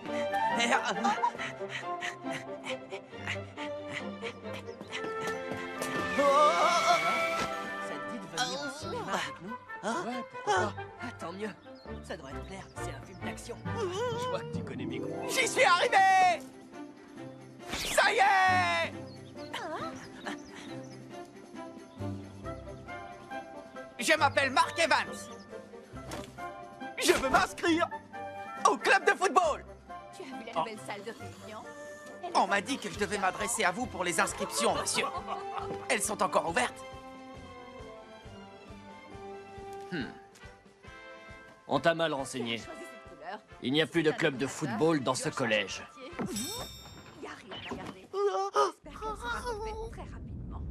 Ça te dit de venir au cinéma avec nous? Ouais, pourquoi pas? Tant mieux. Ça devrait te plaire, c'est un film d'action. Je vois que tu connais mes goûts. J'y suis arrivé! Ça y est! Je m'appelle Mark Evans. Je veux m'inscrire au club de football. Tu as vu la nouvelle salle de réunion? On m'a dit que je devais m'adresser à vous pour les inscriptions, monsieur. Elles sont encore ouvertes? On t'a mal renseigné. Il n'y a plus de club de football dans ce collège. Il n'y a rien à regarder. J'espère qu'elle sera refaite très rapidement.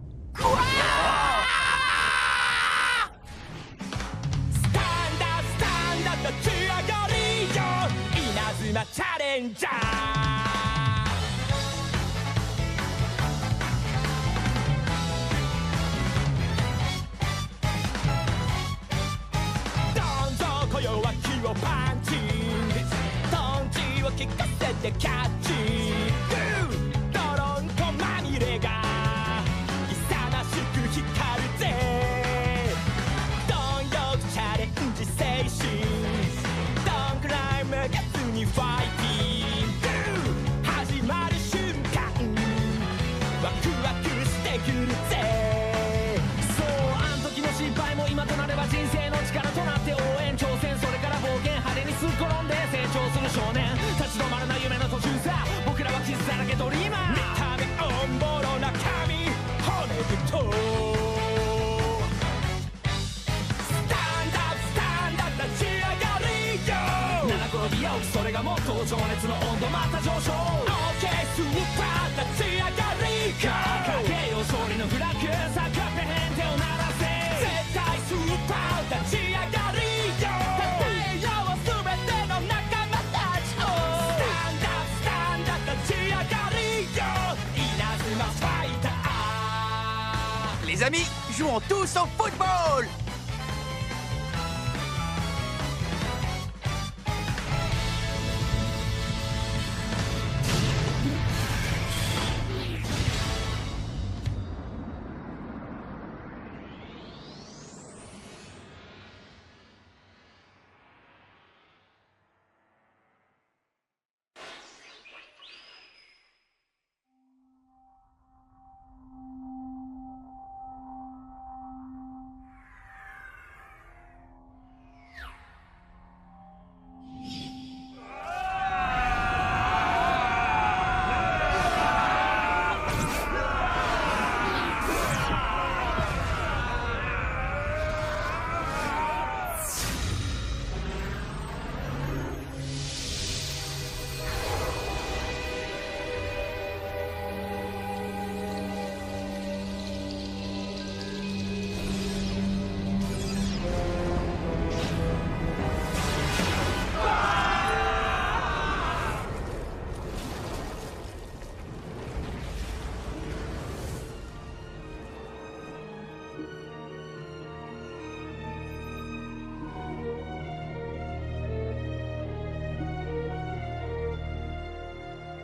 Les amis, jouons tous au football!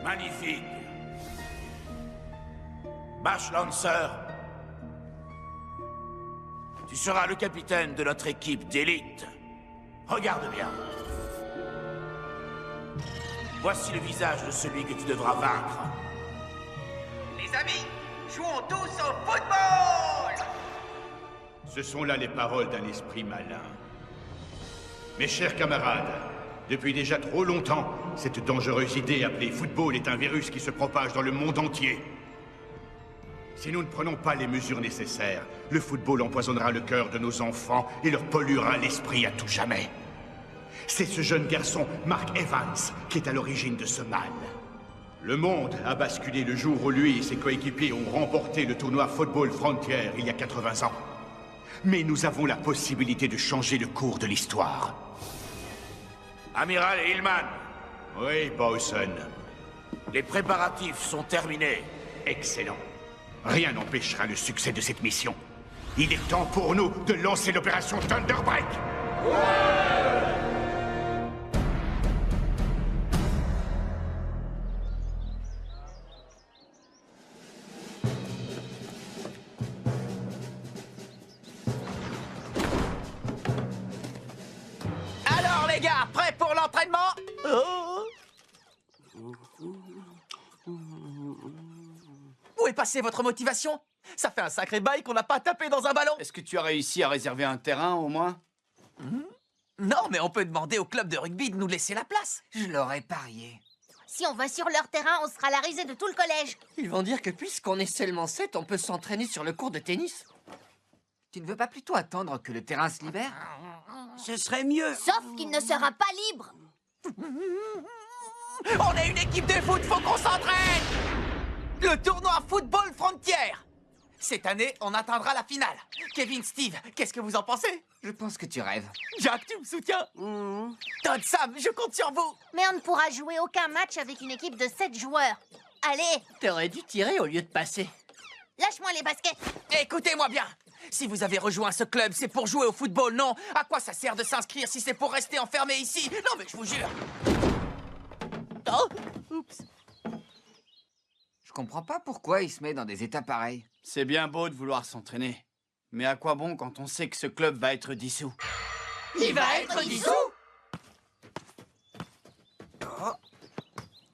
Magnifique. Bash Lancer, tu seras le capitaine de notre équipe d'élite. Regarde bien. Voici le visage de celui que tu devras vaincre. Les amis, jouons tous au football! Ce sont là les paroles d'un esprit malin. Mes chers camarades, depuis déjà trop longtemps, cette dangereuse idée appelée football est un virus qui se propage dans le monde entier. Si nous ne prenons pas les mesures nécessaires, le football empoisonnera le cœur de nos enfants et leur polluera l'esprit à tout jamais. C'est ce jeune garçon, Mark Evans, qui est à l'origine de ce mal. Le monde a basculé le jour où lui et ses coéquipiers ont remporté le tournoi Football Frontier il y a 80 ans. Mais nous avons la possibilité de changer le cours de l'histoire. Amiral Hillman. Oui, Bowson. Les préparatifs sont terminés. Excellent. Rien n'empêchera le succès de cette mission. Il est temps pour nous de lancer l'opération Thunderbreak. Où est passée votre motivation? Ça fait un sacré bail qu'on n'a pas tapé dans un ballon. Est-ce que tu as réussi à réserver un terrain, au moins? Non, mais on peut demander au club de rugby de nous laisser la place. Je l'aurais parié. Si on va sur leur terrain, on sera la risée de tout le collège. Ils vont dire que puisqu'on est seulement 7, on peut s'entraîner sur le court de tennis. Tu ne veux pas plutôt attendre que le terrain se libère? Ce serait mieux. Sauf qu'il ne sera pas libre. On est une équipe de foot, faut qu'on s'entraîne. Le tournoi Football Frontier. Cette année, on atteindra la finale. Kevin, Steve, qu'est-ce que vous en pensez? Je pense que tu rêves. Jack, tu me soutiens? Todd, Sam, je compte sur vous. Mais on ne pourra jouer aucun match avec une équipe de 7 joueurs. Allez, T'aurais dû tirer au lieu de passer. lâche-moi les baskets. Écoutez-moi bien. Si vous avez rejoint ce club, c'est pour jouer au football, non? À quoi ça sert de s'inscrire si c'est pour rester enfermé ici? Non, mais je vous jure. Oh, oups. Je comprends pas pourquoi il se met dans des états pareils. C'est bien beau de vouloir s'entraîner. Mais à quoi bon quand on sait que ce club va être dissous? Il va être dissous?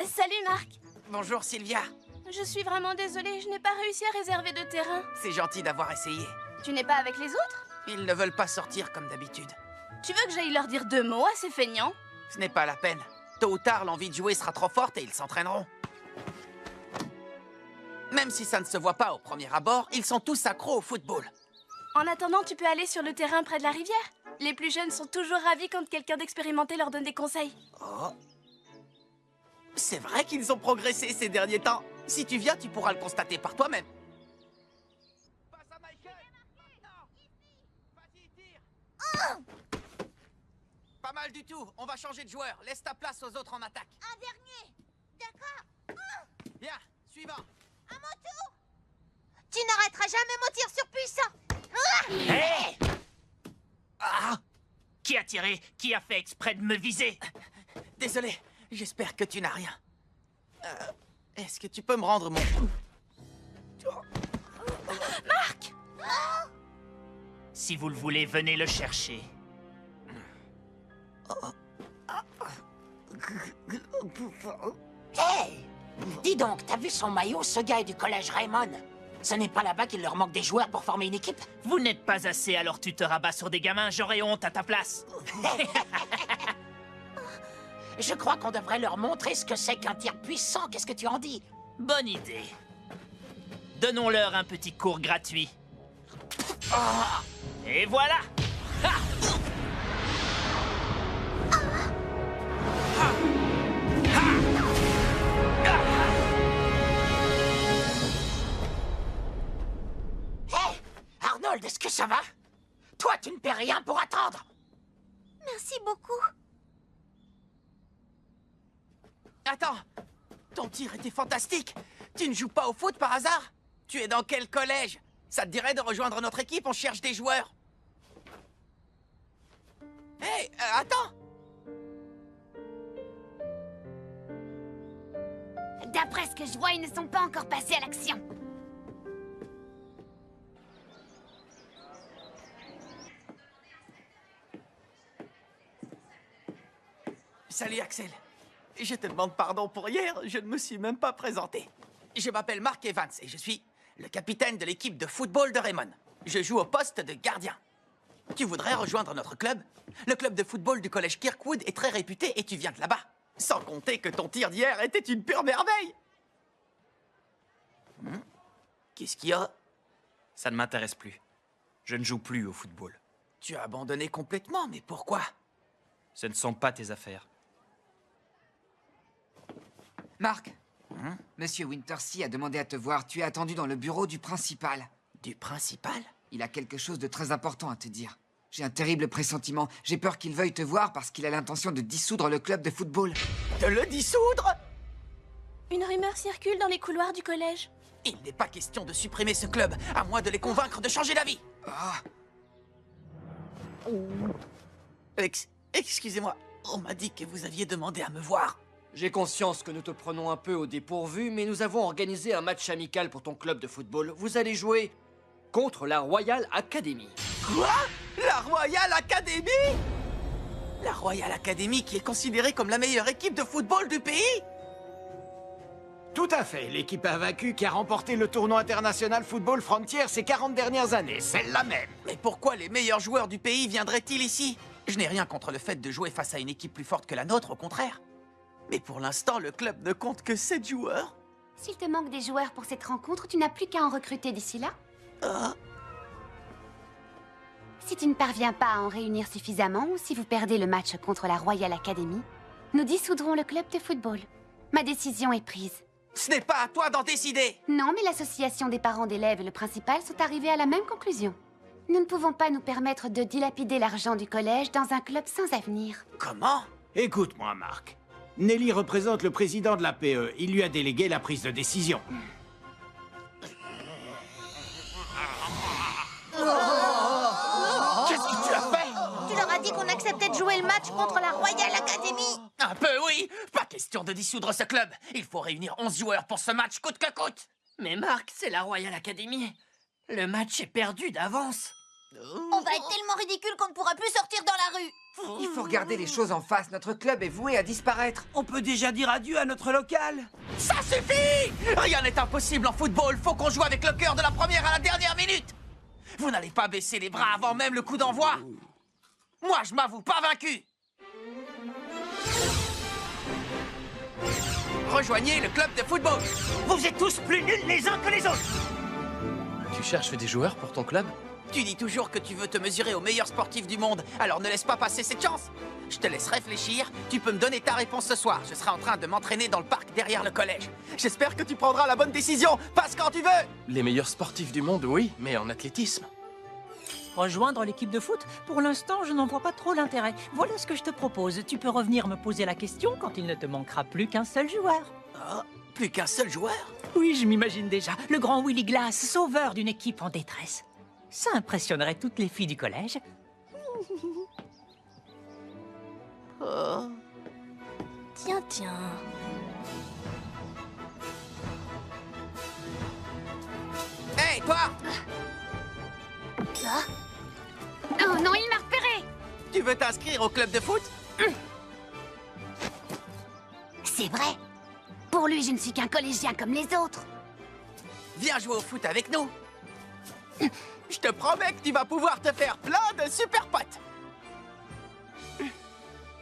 Salut Marc. Bonjour Sylvia. Je suis vraiment désolée, je n'ai pas réussi à réserver de terrain. C'est gentil d'avoir essayé. Tu n'es pas avec les autres? Ils ne veulent pas sortir comme d'habitude. Tu veux que j'aille leur dire 2 mots à ces feignants? Ce n'est pas la peine. Tôt ou tard, l'envie de jouer sera trop forte et ils s'entraîneront. Même si ça ne se voit pas au premier abord, ils sont tous accros au football. En attendant, tu peux aller sur le terrain près de la rivière. Les plus jeunes sont toujours ravis quand quelqu'un d'expérimenté leur donne des conseils. Oh. C'est vrai qu'ils ont progressé ces derniers temps. Si tu viens, tu pourras le constater par toi-même. Passe à Michael. Maintenant. Vas-y, tire. Pas mal du tout. On va changer de joueur. Laisse ta place aux autres en attaque. Un dernier. D'accord. Bien, suivant. À mon tour. Tu n'arrêteras jamais mon tir surpuissant. Hé! Ah, Qui a tiré? Qui a fait exprès de me viser? désolé. J'espère que tu n'as rien. Est-ce que tu peux me rendre mon... Si vous le voulez, venez le chercher. Hey! Dis donc, t'as vu son maillot? Ce gars est du collège Raymond. Ce n'est pas là-bas qu'il leur manque des joueurs pour former une équipe? Vous n'êtes pas assez, alors tu te rabats sur des gamins, j'aurais honte à ta place. Je crois qu'on devrait leur montrer ce que c'est qu'un tir puissant. Qu'est-ce que tu en dis? Bonne idée. Donnons-leur un petit cours gratuit. Et voilà! Ha! Hey! Arnold, est-ce que ça va? Toi, tu ne paies rien pour attendre. Merci beaucoup. Attends, ton tir était fantastique. Tu ne joues pas au foot par hasard? Tu es dans quel collège? Ça te dirait de rejoindre notre équipe? On cherche des joueurs. Hé, attends. D'après ce que je vois, ils ne sont pas encore passés à l'action. Salut Axel. Je te demande pardon pour hier, je ne me suis même pas présenté. Je m'appelle Mark Evans et je suis le capitaine de l'équipe de football de Raymond. Je joue au poste de gardien. Tu voudrais rejoindre notre club? Le club de football du collège Kirkwood est très réputé et tu viens de là-bas. Sans compter que ton tir d'hier était une pure merveille. Qu'est-ce qu'il y a? Ça ne m'intéresse plus. Je ne joue plus au football. Tu as abandonné complètement, mais pourquoi? Ce ne sont pas tes affaires. Marc, Monsieur Wintersea a demandé à te voir. Tu es attendu dans le bureau du principal. Du principal? Il a quelque chose de très important à te dire. J'ai un terrible pressentiment. J'ai peur qu'il veuille te voir parce qu'il a l'intention de dissoudre le club de football. De le dissoudre? Une rumeur circule dans les couloirs du collège. Il n'est pas question de supprimer ce club, à moins de les convaincre de changer d'avis. Ah, Excusez-moi, on m'a dit que vous aviez demandé à me voir. J'ai conscience que nous te prenons un peu au dépourvu, mais nous avons organisé un match amical pour ton club de football. Vous allez jouer contre la Royal Academy. Quoi? La Royal Academy? La Royal Academy qui est considérée comme la meilleure équipe de football du pays? Tout à fait. L'équipe invaincue qui a remporté le tournoi international Football Frontier ces 40 dernières années. Celle-là même. Mais pourquoi les meilleurs joueurs du pays viendraient-ils ici? Je n'ai rien contre le fait de jouer face à une équipe plus forte que la nôtre, au contraire. Mais pour l'instant, le club ne compte que 7 joueurs. S'il te manque des joueurs pour cette rencontre, tu n'as plus qu'à en recruter d'ici là. Si tu ne parviens pas à en réunir suffisamment, ou si vous perdez le match contre la Royal Academy, nous dissoudrons le club de football. Ma décision est prise. Ce n'est pas à toi d'en décider! Non, mais l'association des parents d'élèves et le principal sont arrivés à la même conclusion. Nous ne pouvons pas nous permettre de dilapider l'argent du collège dans un club sans avenir. Comment? Écoute-moi, Marc. Nelly représente le président de la PE. Il lui a délégué la prise de décision. Qu'est-ce que tu as fait? Tu leur as dit qu'on acceptait de jouer le match contre la Royal Academy. Un peu, oui. Pas question de dissoudre ce club. Il faut réunir 11 joueurs pour ce match, coûte que coûte. Mais Marc, c'est la Royal Academy. Le match est perdu d'avance. On va être tellement ridicule qu'on ne pourra plus sortir dans la rue. Il faut regarder les choses en face. Notre club est voué à disparaître. On peut déjà dire adieu à notre local. Ça suffit! Rien n'est impossible en football. Faut qu'on joue avec le cœur de la première à la dernière minute. Vous n'allez pas baisser les bras avant même le coup d'envoi. Moi, je m'avoue pas vaincu. Rejoignez le club de football. Vous êtes tous plus nuls les uns que les autres. Tu cherches des joueurs pour ton club? Tu dis toujours que tu veux te mesurer aux meilleurs sportifs du monde, alors ne laisse pas passer cette chance. Je te laisse réfléchir, tu peux me donner ta réponse ce soir. Je serai en train de m'entraîner dans le parc derrière le collège. J'espère que tu prendras la bonne décision. Passe quand tu veux. Les meilleurs sportifs du monde, oui, mais en athlétisme. Rejoindre l'équipe de foot? Pour l'instant, je n'en vois pas trop l'intérêt. Voilà ce que je te propose. Tu peux revenir me poser la question quand il ne te manquera plus qu'un seul joueur. Oh, plus qu'un seul joueur? Oui, je m'imagine déjà. Le grand Willy Glass, sauveur d'une équipe en détresse. Ça impressionnerait toutes les filles du collège. Oh. Tiens, tiens. Hey, toi! Oh non, il m'a repéré! Tu veux t'inscrire au club de foot? C'est vrai. Pour lui, je ne suis qu'un collégien comme les autres. Viens jouer au foot avec nous. Je te promets que tu vas pouvoir te faire plein de super potes.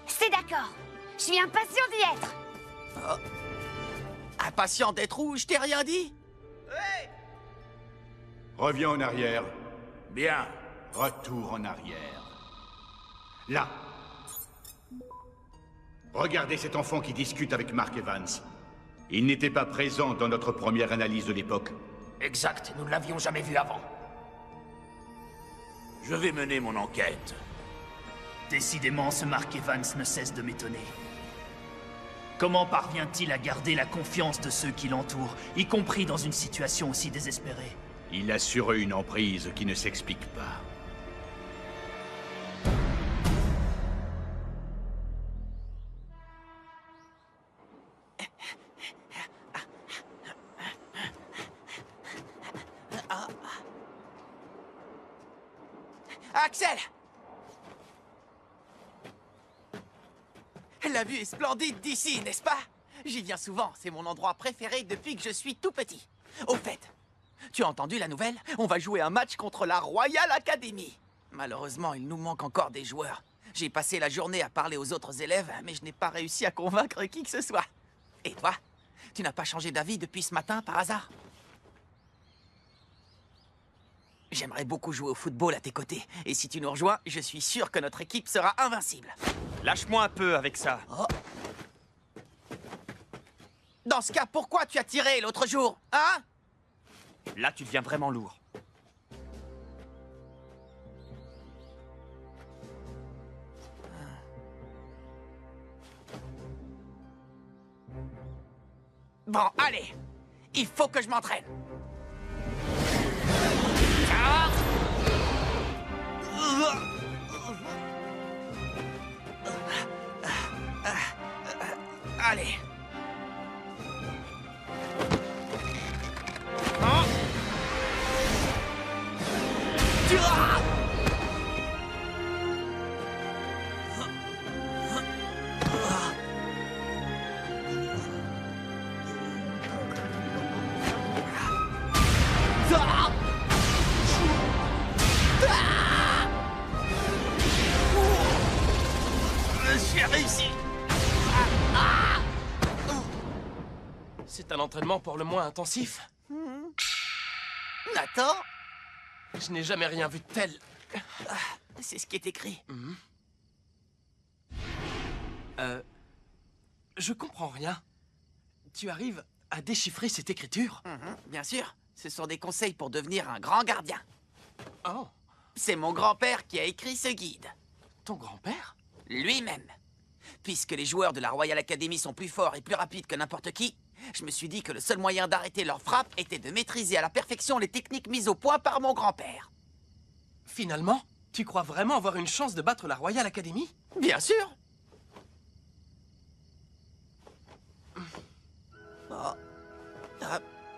C'est d'accord. Je suis impatient d'y être. Oh. Impatient d'être où? Je t'ai rien dit. Hey! Reviens en arrière. Bien. Retour en arrière. Là. Regardez cet enfant qui discute avec Mark Evans. Il n'était pas présent dans notre première analyse de l'époque. Exact, nous ne l'avions jamais vu avant. Je vais mener mon enquête. Décidément, ce Mark Evans ne cesse de m'étonner. Comment parvient-il à garder la confiance de ceux qui l'entourent, y compris dans une situation aussi désespérée? Il a sur eux une emprise qui ne s'explique pas. Axel! La vue est splendide d'ici, n'est-ce pas? J'y viens souvent, c'est mon endroit préféré depuis que je suis tout petit. Au fait, tu as entendu la nouvelle? On va jouer un match contre la Royal Academy. Malheureusement, il nous manque encore des joueurs. J'ai passé la journée à parler aux autres élèves, mais je n'ai pas réussi à convaincre qui que ce soit. Et toi? Tu n'as pas changé d'avis depuis ce matin, par hasard? J'aimerais beaucoup jouer au football à tes côtés. Et si tu nous rejoins, je suis sûr que notre équipe sera invincible. Lâche-moi un peu avec ça. Oh. Dans ce cas, pourquoi tu as tiré l'autre jour, hein? Là, tu deviens vraiment lourd. Bon, allez. Il faut que je m'entraîne. Allez. C'est un entraînement pour le moins intensif. Nathan? Je n'ai jamais rien vu de tel. C'est ce qui est écrit. Je comprends rien. Tu arrives à déchiffrer cette écriture? Bien sûr. Ce sont des conseils pour devenir un grand gardien. Oh. C'est mon grand-père qui a écrit ce guide. Ton grand-père? Lui-même. Puisque les joueurs de la Royal Academy sont plus forts et plus rapides que n'importe qui, je me suis dit que le seul moyen d'arrêter leur frappe était de maîtriser à la perfection les techniques mises au point par mon grand-père. Finalement, tu crois vraiment avoir une chance de battre la Royal Academy? Bien sûr. Oh.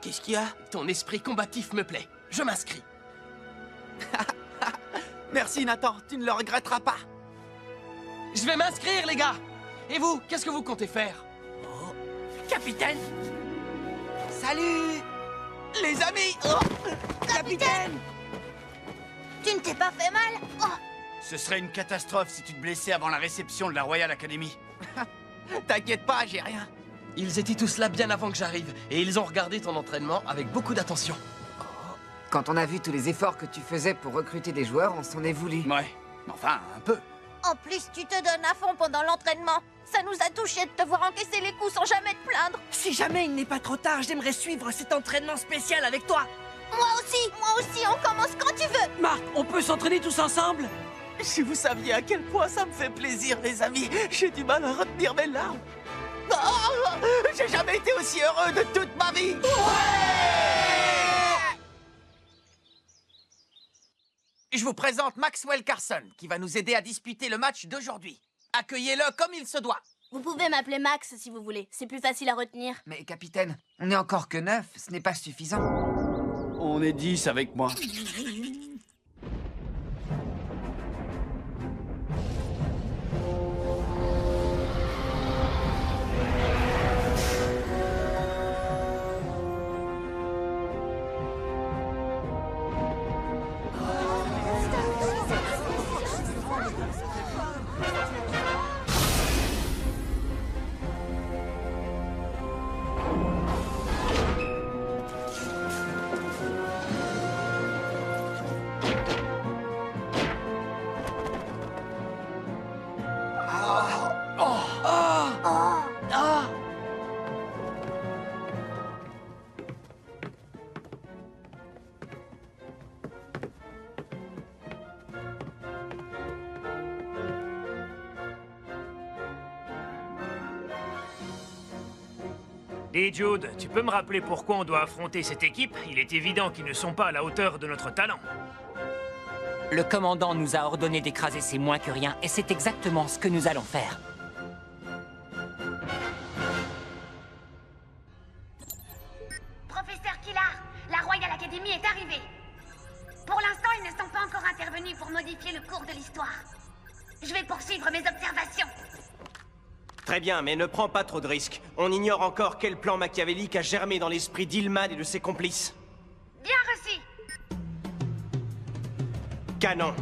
Qu'est-ce qu'il y a? Ton esprit combatif me plaît. Je m'inscris. Merci, Nathan. Tu ne le regretteras pas. Je vais m'inscrire, les gars. Et vous, qu'est-ce que vous comptez faire? Capitaine! Salut! Les amis! Capitaine! Tu ne t'es pas fait mal? Ce serait une catastrophe si tu te blessais avant la réception de la Royal Academy. T'inquiète pas, j'ai rien. Ils étaient tous là bien avant que j'arrive, et ils ont regardé ton entraînement avec beaucoup d'attention. Quand on a vu tous les efforts que tu faisais pour recruter des joueurs, on s'en est voulu. Ouais, enfin, un peu. En plus, tu te donnes à fond pendant l'entraînement. Ça nous a touchés de te voir encaisser les coups sans jamais te plaindre. Si jamais il n'est pas trop tard, j'aimerais suivre cet entraînement spécial avec toi. Moi aussi, on commence quand tu veux. Marc, on peut s'entraîner tous ensemble? Si vous saviez à quel point ça me fait plaisir, les amis, j'ai du mal à retenir mes larmes. J'ai jamais été aussi heureux de toute ma vie. Je vous présente Maxwell Carson, qui va nous aider à disputer le match d'aujourd'hui. Accueillez-le comme il se doit. Vous pouvez m'appeler Max si vous voulez. C'est plus facile à retenir. Mais capitaine, on n'est encore que 9, ce n'est pas suffisant. On est 10 avec moi. Et Jude, tu peux me rappeler pourquoi on doit affronter cette équipe? Il est évident qu'ils ne sont pas à la hauteur de notre talent. Le commandant nous a ordonné d'écraser ces moins que rien, et c'est exactement ce que nous allons faire. Professeur Killard, la Royal Academy est arrivée. Pour l'instant, ils ne sont pas encore intervenus pour modifier le cours de l'histoire. Je vais poursuivre mes observations. Très bien, mais ne prends pas trop de risques. On ignore encore quel plan machiavélique a germé dans l'esprit d'Hillman et de ses complices. Bien reçu. Canon,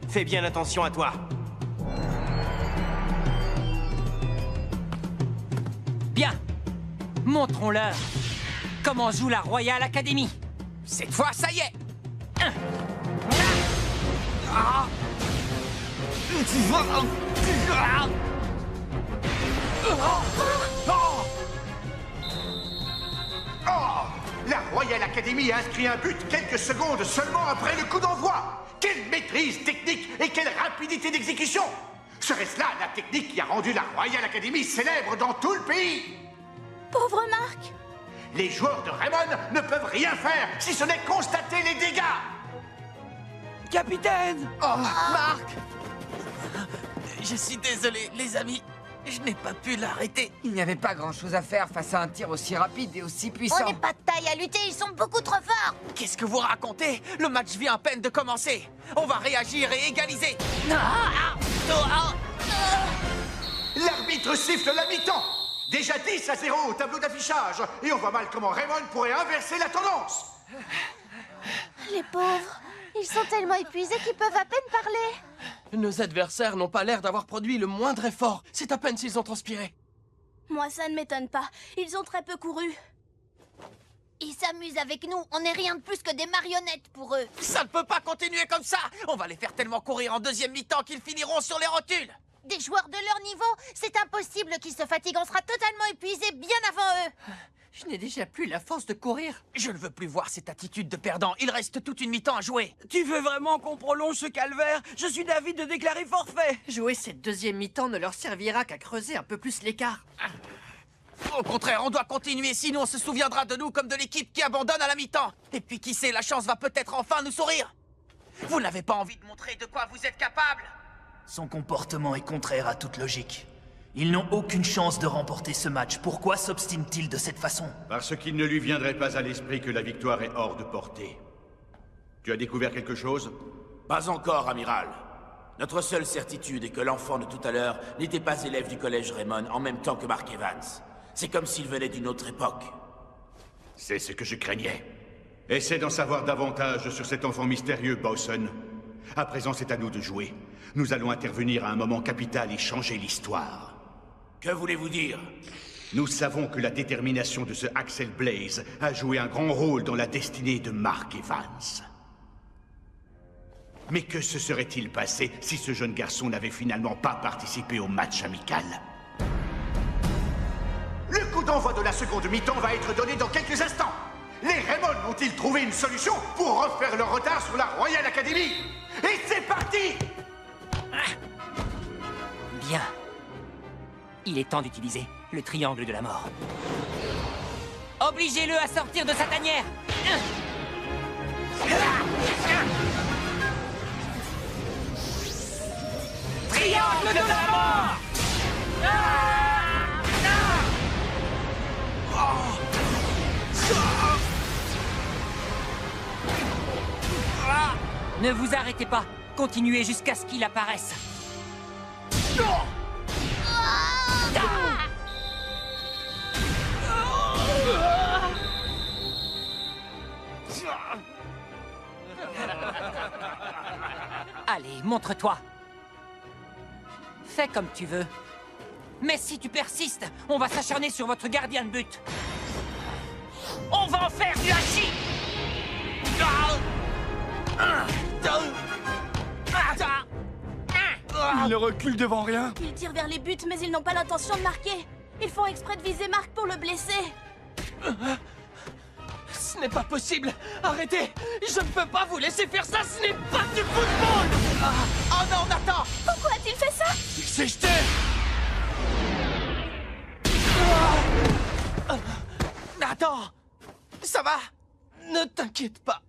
fais bien attention à toi. Bien. Montrons-leur comment joue la Royal Academy. Cette fois, ça y est. La Royal Academy a inscrit un but quelques secondes seulement après le coup d'envoi. Quelle maîtrise technique et quelle rapidité d'exécution! Serait-ce là la technique qui a rendu la Royal Academy célèbre dans tout le pays? Pauvre Marc! Les joueurs de Raymond ne peuvent rien faire si ce n'est constater les dégâts! Capitaine! Oh, Marc! Je suis désolé, les amis. Je n'ai pas pu l'arrêter. Il n'y avait pas grand-chose à faire face à un tir aussi rapide et aussi puissant. On n'est pas de taille à lutter, ils sont beaucoup trop forts. Qu'est-ce que vous racontez? Le match vient à peine de commencer. On va réagir et égaliser. L'arbitre siffle la mi-temps. Déjà 10-0 au tableau d'affichage. Et on voit mal comment Raymond pourrait inverser la tendance. Les pauvres, ils sont tellement épuisés qu'ils peuvent à peine parler. Nos adversaires n'ont pas l'air d'avoir produit le moindre effort. C'est à peine s'ils ont transpiré. Moi, ça ne m'étonne pas. Ils ont très peu couru. Ils s'amusent avec nous. On n'est rien de plus que des marionnettes pour eux. Ça ne peut pas continuer comme ça. On va les faire tellement courir en deuxième mi-temps qu'ils finiront sur les rotules. Des joueurs de leur niveau, c'est impossible qu'ils se fatiguent. On sera totalement épuisés bien avant eux. Je n'ai déjà plus la force de courir. Je ne veux plus voir cette attitude de perdant. Il reste toute une mi-temps à jouer. Tu veux vraiment qu'on prolonge ce calvaire? Je suis d'avis de déclarer forfait. Jouer cette deuxième mi-temps ne leur servira qu'à creuser un peu plus l'écart. Au contraire, on doit continuer, sinon on se souviendra de nous comme de l'équipe qui abandonne à la mi-temps. Et puis qui sait, la chance va peut-être enfin nous sourire. Vous n'avez pas envie de montrer de quoi vous êtes capable? Son comportement est contraire à toute logique. Ils n'ont aucune chance de remporter ce match. Pourquoi s'obstine-t-il de cette façon? Parce qu'il ne lui viendrait pas à l'esprit que la victoire est hors de portée. Tu as découvert quelque chose? Pas encore, amiral. Notre seule certitude est que l'enfant de tout à l'heure n'était pas élève du collège Raymond en même temps que Mark Evans. C'est comme s'il venait d'une autre époque. C'est ce que je craignais. Essaie d'en savoir davantage sur cet enfant mystérieux, Bowson. À présent, c'est à nous de jouer. Nous allons intervenir à un moment capital et changer l'histoire. Que voulez-vous dire? Nous savons que la détermination de ce Axel Blaze a joué un grand rôle dans la destinée de Mark Evans. Mais que se serait-il passé si ce jeune garçon n'avait finalement pas participé au match amical? Le coup d'envoi de la seconde mi-temps va être donné dans quelques instants. Les Raymond ont-ils trouvé une solution pour refaire leur retard sur la Royal Academy? Et c'est parti! Bien. Il est temps d'utiliser le triangle de la mort. Obligez-le à sortir de sa tanière. Triangle de la mort! Ne vous arrêtez pas. Continuez jusqu'à ce qu'il apparaisse. Allez, montre-toi. Fais comme tu veux. Mais si tu persistes, on va s'acharner sur votre gardien de but. On va en faire du hachis. Il ne recule devant rien. Ils tirent vers les buts, mais ils n'ont pas l'intention de marquer. Ils font exprès de viser Mark pour le blesser. Ce n'est pas possible. Arrêtez. Je ne peux pas vous laisser faire ça. Ce n'est pas du football. Oh non, Nathan! Pourquoi a-t-il fait ça? Il s'est jeté. Nathan! Ça va? Ne t'inquiète pas.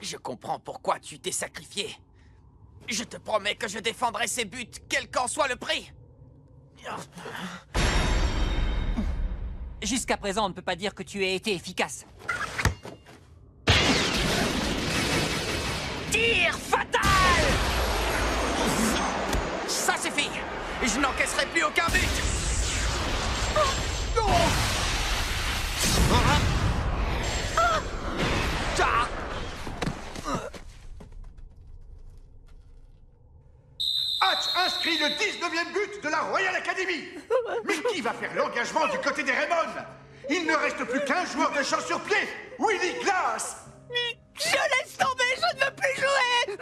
Je comprends pourquoi tu t'es sacrifié. Je te promets que je défendrai ces buts, quel qu'en soit le prix. Jusqu'à présent, on ne peut pas dire que tu aies été efficace. Tir fatal! Ça suffit. Je n'encaisserai plus aucun but. Hatch inscrit le 19e but de la Royal Academy. Mais qui va faire l'engagement du côté des Raymond? Il ne reste plus qu'un joueur de champ sur pied, Willy Glass. Je laisse tomber, je ne veux plus jouer.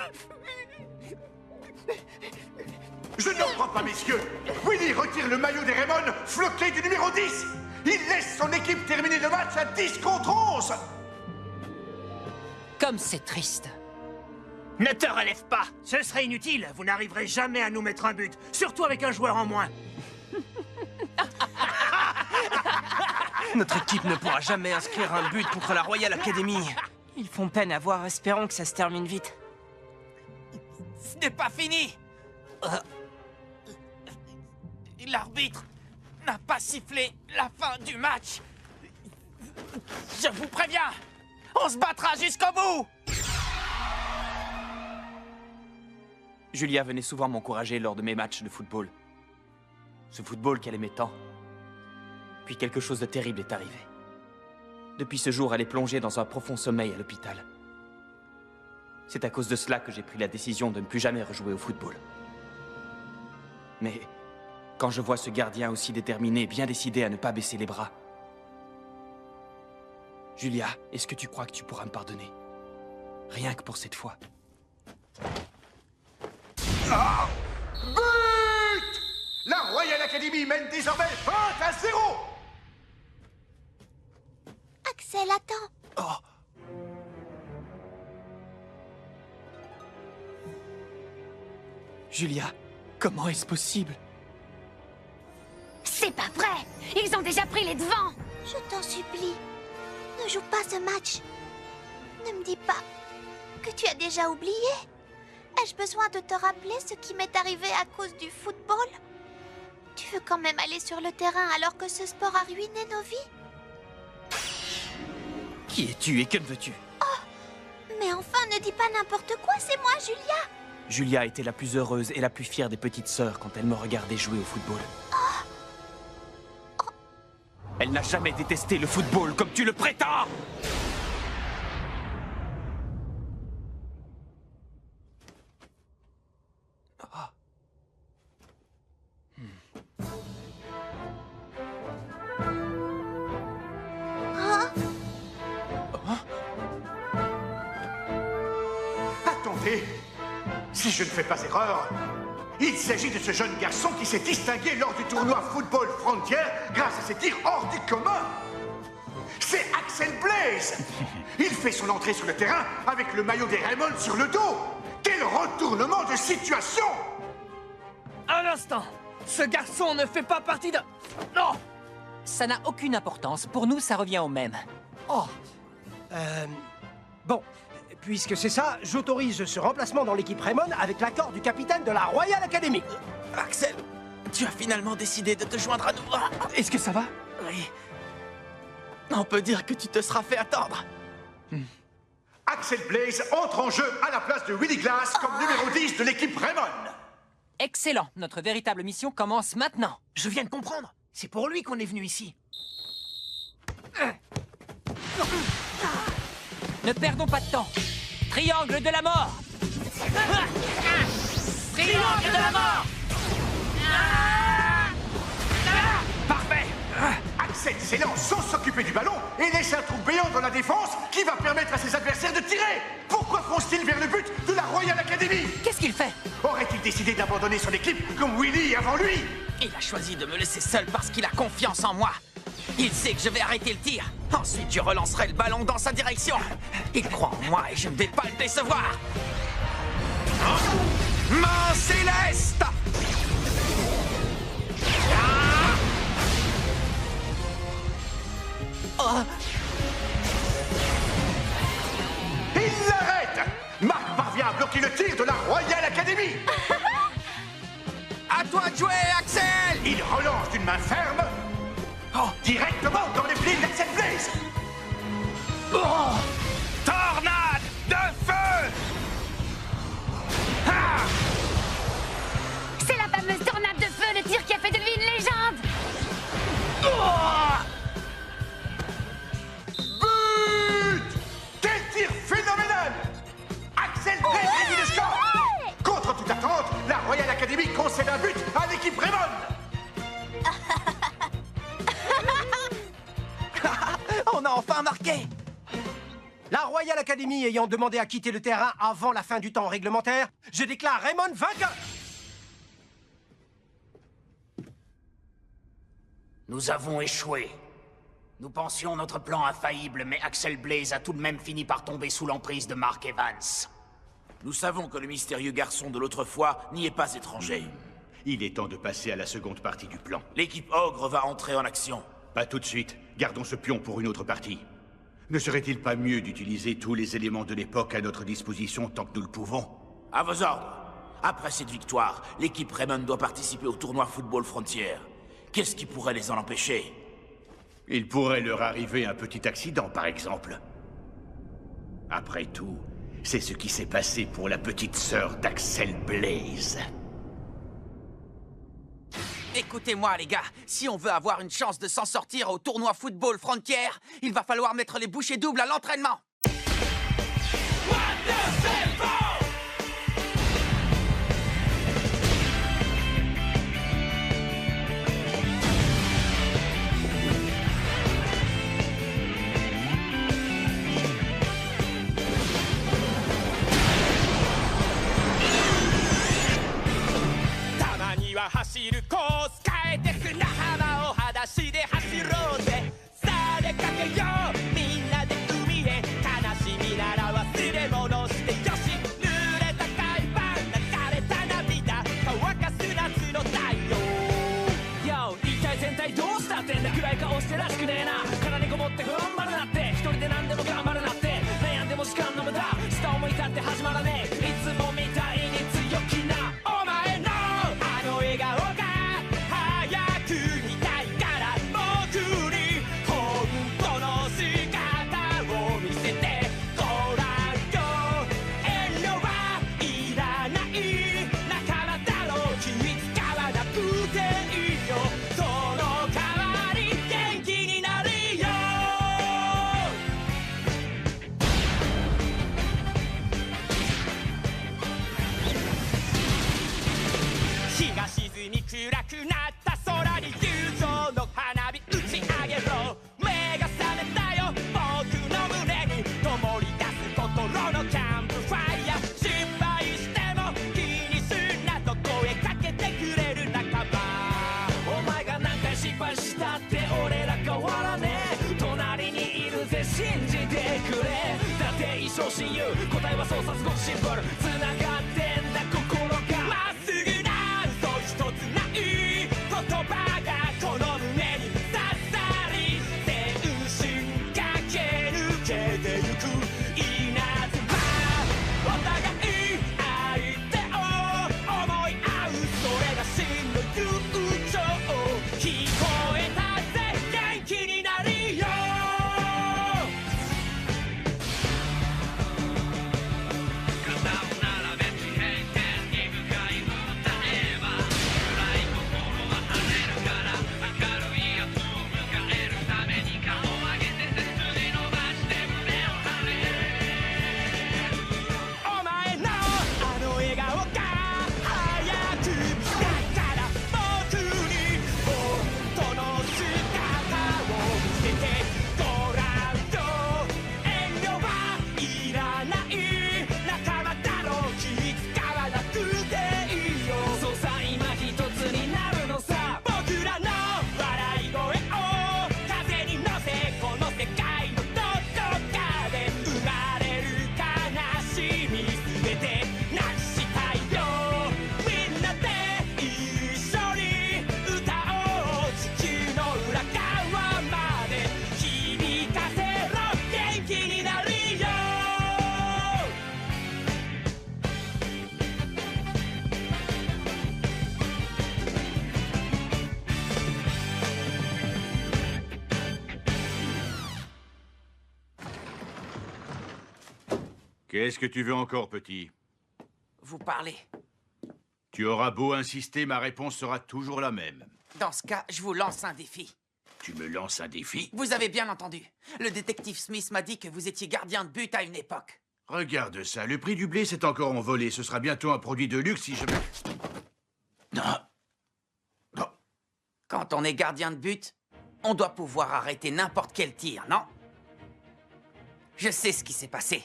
Je n'en crois pas, messieurs. Willy retire le maillot des Raymond, floqué du numéro 10. Il laisse son équipe terminer le match à 10 contre 11. Comme c'est triste. Ne te relève pas. Ce serait inutile. Vous n'arriverez jamais à nous mettre un but. Surtout avec un joueur en moins. Notre équipe ne pourra jamais inscrire un but contre la Royal Academy. Ils font peine à voir, espérons que ça se termine vite. Ce n'est pas fini. L'arbitre n'a pas sifflé la fin du match. Je vous préviens, on se battra jusqu'au bout. Julia venait souvent m'encourager lors de mes matchs de football. Ce football qu'elle aimait tant. Puis quelque chose de terrible est arrivé. Depuis ce jour, elle est plongée dans un profond sommeil à l'hôpital. C'est à cause de cela que j'ai pris la décision de ne plus jamais rejouer au football. Mais Quand je vois ce gardien aussi déterminé, bien décidé à ne pas baisser les bras. Julia, est-ce que tu crois que tu pourras me pardonner? Rien que pour cette fois. Ah! But! La Royal Academy mène désormais 20-0! Axel, attends. Oh! Julia, comment est-ce possible? C'est pas vrai! Ils ont déjà pris les devants! Je t'en supplie, ne joue pas ce match. Ne me dis pas que tu as déjà oublié. Ai-je besoin de te rappeler ce qui m'est arrivé à cause du football? Tu veux quand même aller sur le terrain alors que ce sport a ruiné nos vies? Qui es-tu et que veux-tu? Oh, mais enfin, ne dis pas n'importe quoi, c'est moi, Julia. Julia était la plus heureuse et la plus fière des petites sœurs quand elle me regardait jouer au football. Elle n'a jamais détesté le football comme tu le prétends! Attendez! Si je ne fais pas erreur, il s'agit de ce jeune garçon qui s'est distingué lors du tournoi Football Frontier grâce à ses tirs hors du commun. C'est Axel Blaze. Il fait son entrée sur le terrain avec le maillot des Raymond sur le dos. Quel retournement de situation! Un instant! Ce garçon ne fait pas partie de... Non! Ça n'a aucune importance. Pour nous, ça revient au même. Oh. Bon, puisque c'est ça, j'autorise ce remplacement dans l'équipe Raymond avec l'accord du capitaine de la Royal Academy. Axel, tu as finalement décidé de te joindre à nous. Est-ce que ça va? Oui. On peut dire que tu te seras fait attendre. Axel Blaze entre en jeu à la place de Willy Glass comme numéro 10 de l'équipe Raymond. Excellent. Notre véritable mission commence maintenant. Je viens de comprendre. C'est pour lui qu'on est venu ici. Ne perdons pas de temps. Triangle de la mort. Triangle de la mort. Parfait. Axel s'élance sans s'occuper du ballon et laisse un trou béant dans la défense qui va permettre à ses adversaires de tirer. Pourquoi fonce-t-il vers le but de la Royal Academy? Qu'est-ce qu'il fait? Aurait-il décidé d'abandonner son équipe comme Willy avant lui? Il a choisi de me laisser seul parce qu'il a confiance en moi. Il sait que je vais arrêter le tir. Ensuite, je relancerai le ballon dans sa direction. Il croit en moi et je ne vais pas le décevoir. Main céleste! Il l'arrête! Marc parvient à bloquer le tir de la Royal Academy. À toi de jouer, Axel! Il relance d'une main ferme. Directement dans les plis d'Axel Blaze. Tornade de feu! C'est la fameuse tornade de feu, le tir qui a fait de lui une légende! But! Quel tir phénoménal! Axel Blaze réduit le score! Contre toute attente, la Royal Academy concède un but à l'équipe Raymond! On a enfin marqué! La Royal Academy ayant demandé à quitter le terrain avant la fin du temps réglementaire, je déclare Raymond vainqueur. Nous avons échoué. Nous pensions notre plan infaillible, mais Axel Blaze a tout de même fini par tomber sous l'emprise de Mark Evans. Nous savons que le mystérieux garçon de l'autre fois n'y est pas étranger. Il est temps de passer à la seconde partie du plan. L'équipe Ogre va entrer en action. Pas tout de suite. Gardons ce pion pour une autre partie. Ne serait-il pas mieux d'utiliser tous les éléments de l'époque à notre disposition tant que nous le pouvons? À vos ordres. Après cette victoire, l'équipe Raymond doit participer au tournoi Football Frontier. Qu'est-ce qui pourrait les en empêcher? Il pourrait leur arriver un petit accident, par exemple. Après tout, c'est ce qui s'est passé pour la petite sœur d'Axel Blaze. Écoutez-moi, les gars, si on veut avoir une chance de s'en sortir au tournoi Football Frontier, il va falloir mettre les bouchées doubles à l'entraînement. 走るコース変えて砂浜を裸足で走ろうぜさあ出かけようみんなで海へ悲しみなら忘れ物してよし濡れた海パン流れた涙乾かす夏の太陽 Yo 一体全体どうしたってんだ暗い顔してらしくねえな殻にこもって頑張るなって一人で何でも頑張るなって悩んでも時間の無駄下を向いたって始まらねえいつもみたいに強気なお前のあの笑顔が早く見たいから僕に本当の姿を見せてごらんよ遠慮はいらない仲間だろう気使わなくていいよその代わり元気になるよ日が沈み暗くなった空に友情の花火打ち上げろ目が覚めたよ僕の胸に灯り出す心のキャンプファイヤー失敗しても気にすんなと声かけてくれる仲間お前が何回失敗したって俺ら変わらねえ隣にいるぜ信じてくれだって一生親友答えはそうさすごくシンプル繋がってんだ心がまっすぐな嘘一つない言葉がこの胸に刺さり全身駆け抜けてゆく稲妻お互い相手を思い合うそれが真の友情聞こえたぜ元気になるよお前のあの笑顔が早く見たいから僕に本当の姿を見せてごらんよ遠慮はいらない仲間だろう気使わなくていいよそうさ今一つになるのさ僕らの笑い声を風に乗せこの世界のどこかで生まれる悲しみ全てなくしたいよみんなで一緒に歌おう地球の裏側まで響かせろ元気になるよQu'est-ce que tu veux encore, petit? Vous parlez. Tu auras beau insister, ma réponse sera toujours la même. Dans ce cas, je vous lance un défi. Tu me lances un défi? Vous avez bien entendu. Le détective Smith m'a dit que vous étiez gardien de but à une époque. Regarde ça, le prix du blé s'est encore envolé. Ce sera bientôt un produit de luxe si je... Non. Quand on est gardien de but, on doit pouvoir arrêter n'importe quel tir, non? Je sais ce qui s'est passé.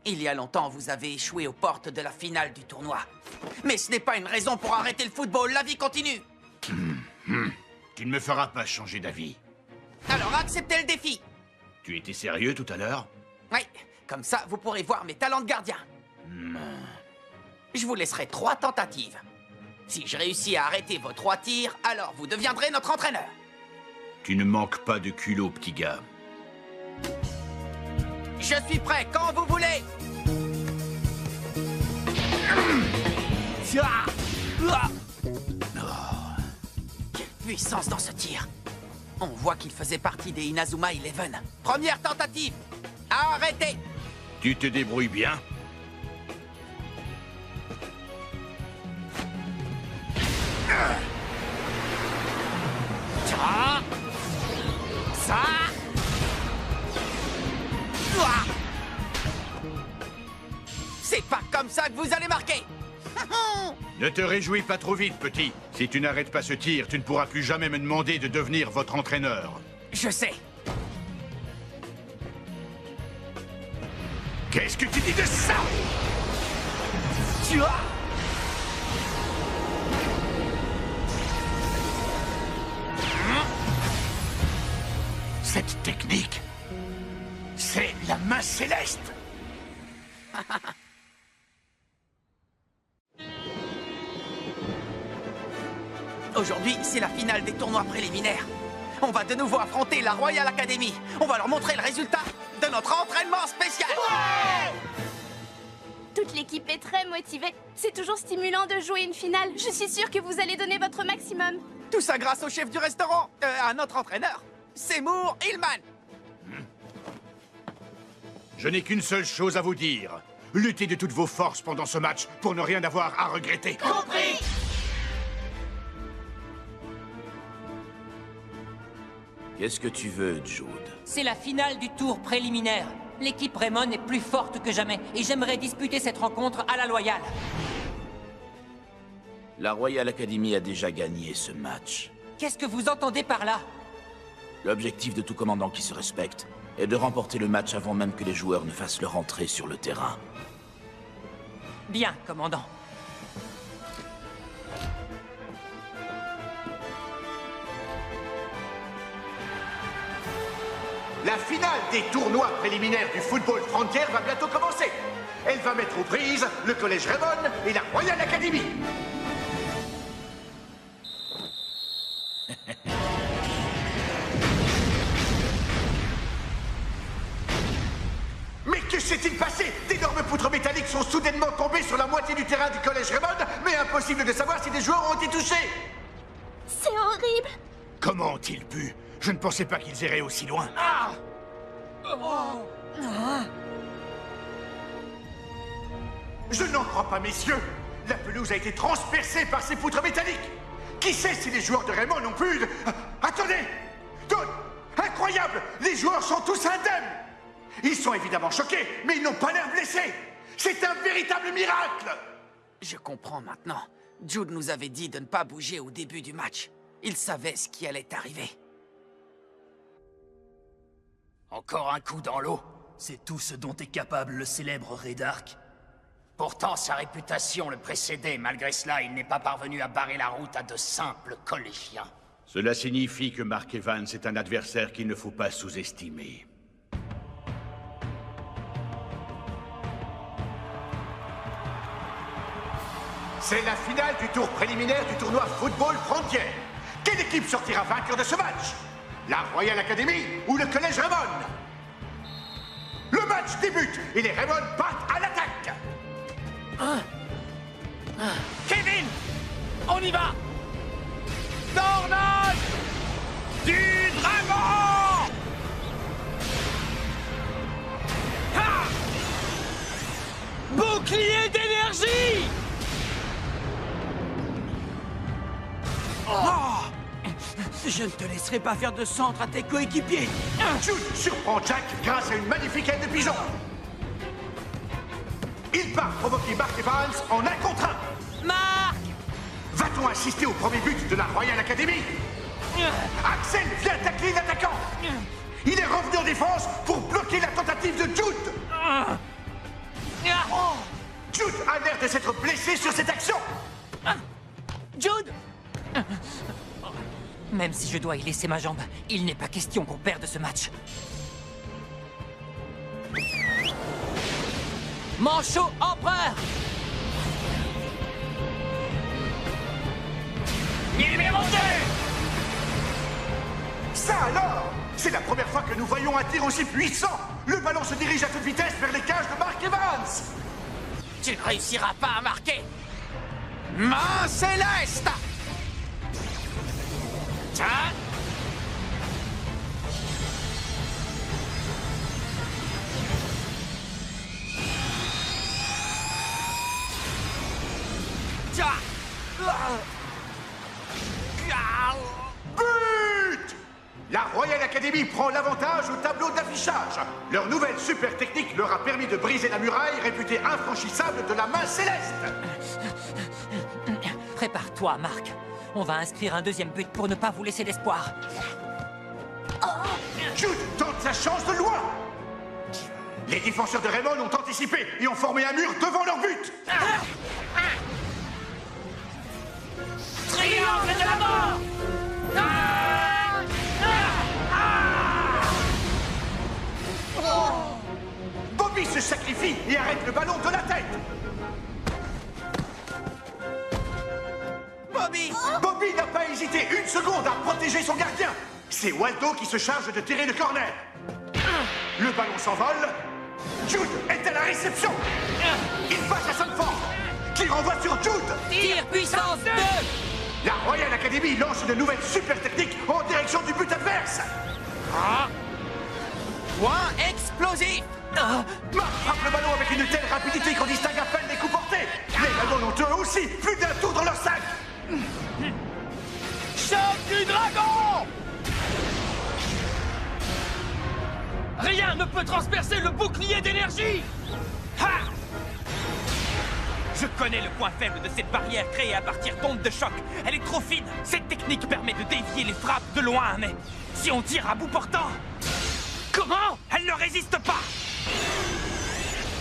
Il y a longtemps, vous avez échoué aux portes de la finale du tournoi. Mais ce n'est pas une raison pour arrêter le football. La vie continue. Tu ne me feras pas changer d'avis. Alors acceptez le défi. Tu étais sérieux tout à l'heure? Oui, comme ça, vous pourrez voir mes talents de gardien. Je vous laisserai 3 tentatives. Si je réussis à arrêter vos 3 tirs, alors vous deviendrez notre entraîneur. Tu ne manques pas de culot, petit gars. Je suis prêt quand vous voulez. Quelle puissance dans ce tir. On voit qu'il faisait partie des Inazuma Eleven. Première tentative. Arrêtez. Tu te débrouilles bien? Ça. C'est pas comme ça que vous allez marquer. Ne te réjouis pas trop vite, petit. Si tu n'arrêtes pas ce tir, tu ne pourras plus jamais me demander de devenir votre entraîneur. Je sais. Qu'est-ce que tu dis de ça? Cette technique, c'est la main céleste. Aujourd'hui, c'est la finale des tournois préliminaires. On va de nouveau affronter la Royal Academy. On va leur montrer le résultat de notre entraînement spécial. Toute l'équipe est très motivée. C'est toujours stimulant de jouer une finale. Je suis sûre que vous allez donner votre maximum. Tout ça grâce au chef du restaurant, à notre entraîneur, Seymour Hillman. Je n'ai qu'une seule chose à vous dire. Luttez de toutes vos forces pendant ce match pour ne rien avoir à regretter. Compris! Qu'est-ce que tu veux, Jude? C'est la finale du tour préliminaire. L'équipe Raymond est plus forte que jamais et j'aimerais disputer cette rencontre à la loyale. La Royal Academy a déjà gagné ce match. Qu'est-ce que vous entendez par là? L'objectif de tout commandant qui se respecte est de remporter le match avant même que les joueurs ne fassent leur entrée sur le terrain. Bien, commandant. La finale des tournois préliminaires du football Frontier va bientôt commencer. Elle va mettre aux prises le Collège Raymond et la Royal Academy. Mais que s'est-il passé? D'énormes poutres métalliques sont soudainement tombées sur la moitié du terrain du Collège Raymond, mais impossible de savoir si des joueurs ont été touchés. C'est horrible. Comment ont-ils pu? Je ne pensais pas qu'ils iraient aussi loin. Ah! Je n'en crois pas, messieurs. La pelouse a été transpercée par ces poutres métalliques. Qui sait si les joueurs de Raymond ont pu... Attendez! Incroyable! Les joueurs sont tous indemnes! Ils sont évidemment choqués, mais ils n'ont pas l'air blessés. C'est un véritable miracle! Je comprends maintenant. Jude nous avait dit de ne pas bouger au début du match. Il savait ce qui allait arriver. Encore un coup dans l'eau. C'est tout ce dont est capable le célèbre Redark. Pourtant, sa réputation le précédait. Malgré cela, il n'est pas parvenu à barrer la route à de simples collégiens. Cela signifie que Mark Evans est un adversaire qu'il ne faut pas sous-estimer. C'est la finale du tour préliminaire du tournoi Football Frontier. Quelle équipe sortira vainqueur de ce match? La Royal Academy ou le Collège Raymond? Le match débute et les Raymond partent à l'attaque. Kevin, on y va. Tornade du dragon. Ha! Bouclier d'énergie. Je ne te laisserai pas faire de centre à tes coéquipiers. Jude surprend Jack grâce à une magnifique aile de pigeon. Il part provoquer Mark Evans en 1 contre 1. Mark! Va-t-on assister au premier but de la Royal Academy? Axel vient tacler l'attaquant. Il est revenu en défense pour bloquer la tentative de Jude. Jude a l'air de s'être blessé sur cette action. Jude! Même si je dois y laisser ma jambe, il n'est pas question qu'on perde ce match. Manchot empereur! Numéro 2! Ça alors! C'est la première fois que nous voyons un tir aussi puissant! Le ballon se dirige à toute vitesse vers les cages de Mark Evans! Tu ne réussiras pas à marquer! Main céleste! Tiens! But! La Royal Academy prend l'avantage au tableau d'affichage. Leur nouvelle super technique leur a permis de briser la muraille réputée infranchissable de la main céleste. Prépare-toi, Marc. On va inscrire un deuxième but pour ne pas vous laisser d'espoir. Jude tente sa chance de loin. Les défenseurs de Raymond ont anticipé et ont formé un mur devant leur but. Triangle de la mort! se sacrifie et arrête le ballon de la tête. Bobby! Bobby n'a pas hésité une seconde à protéger son gardien. C'est Waldo qui se charge de tirer le corner. Le ballon s'envole. Jude est à la réception. Il passe à Sanford, qui renvoie sur Jude. Tir puissance 2. La Royal Academy lance une nouvelle super technique en direction du but adverse. Point explosif. Marc frappe le ballon avec une telle rapidité qu'on distingue à peine les coups portés. Les ballons ont eux aussi plus d'un tour dans leur sac. Choc du dragon! Rien ne peut transpercer le bouclier d'énergie! Ha! Je connais le point faible de cette barrière créée à partir d'ondes de choc. Elle est trop fine. Cette technique permet de dévier les frappes de loin, mais si on tire à bout portant... Comment? Elle ne résiste pas!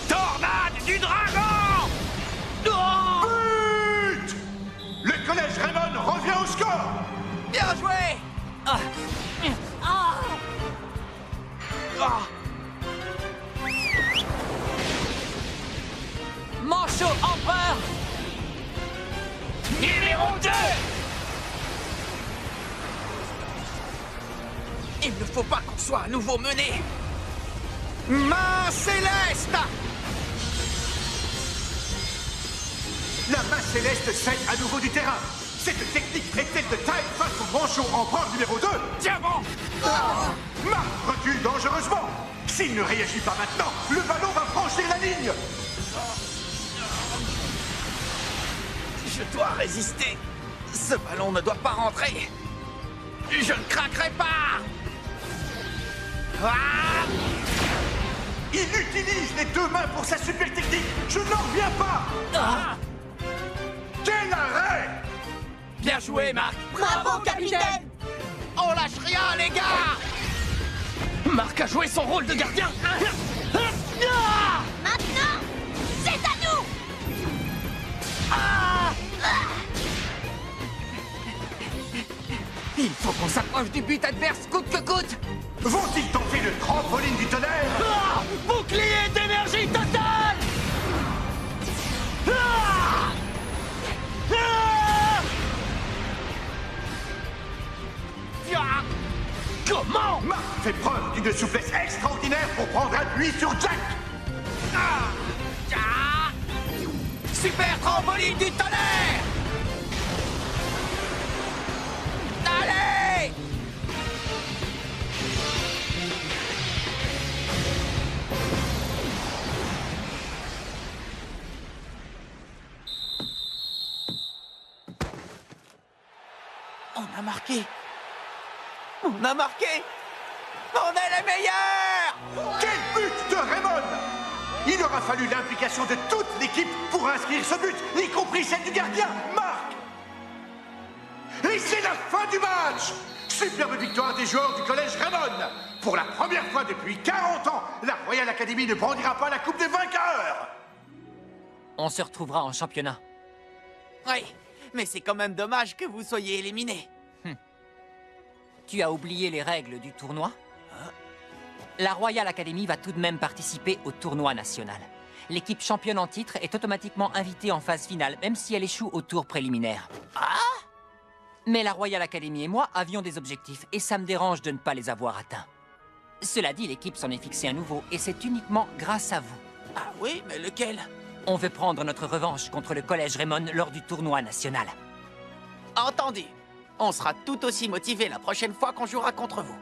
Tornade du dragon! Oh! But! Le collège Raymond revient au score! Bien joué! Manchot empereur! Numéro 2! Il ne faut pas qu'on soit à nouveau mené. Main céleste! La main céleste cède à nouveau du terrain. Cette technique est-elle de taille face au Manchot empereur numéro 2? Diamant! Marc recule dangereusement. S'il ne réagit pas maintenant, le ballon va franchir la ligne. Je dois résister. Ce ballon ne doit pas rentrer. Je ne craquerai pas. Il utilise les deux mains pour sa super technique. Je n'en reviens pas. Quel arrêt! Bien joué, Marc! Bravo, capitaine! On lâche rien, les gars! Marc a joué son rôle de gardien! Maintenant, c'est à nous! Il faut qu'on s'approche du but adverse coûte que coûte. Vont-ils tenter le trampoline du tonnerre? Bouclier d'énergie totale! Comment? Marc fait preuve d'une souplesse extraordinaire pour prendre appui sur Jack. Super trampoline du tonnerre! Allez! On a marqué! On a marqué! On est les meilleurs! Quel but de Raymond! Il aura fallu l'implication de toute l'équipe pour inscrire ce but, y compris celle du gardien, Marc! Et c'est la fin du match! Superbe victoire des joueurs du collège Raymond! Pour la première fois depuis 40 ans, la Royal Academy ne brandira pas la coupe des vainqueurs! On se retrouvera en championnat. Oui, mais c'est quand même dommage que vous soyez éliminés. Tu as oublié les règles du tournoi? La Royal Academy va tout de même participer au tournoi national. L'équipe championne en titre est automatiquement invitée en phase finale, même si elle échoue au tour préliminaire. Mais la Royal Academy et moi avions des objectifs, et ça me dérange de ne pas les avoir atteints. Cela dit, l'équipe s'en est fixé un nouveau, et c'est uniquement grâce à vous. Ah oui, mais lequel? On veut prendre notre revanche contre le collège Raymond lors du tournoi national. Entendu. On sera tout aussi motivés la prochaine fois qu'on jouera contre vous.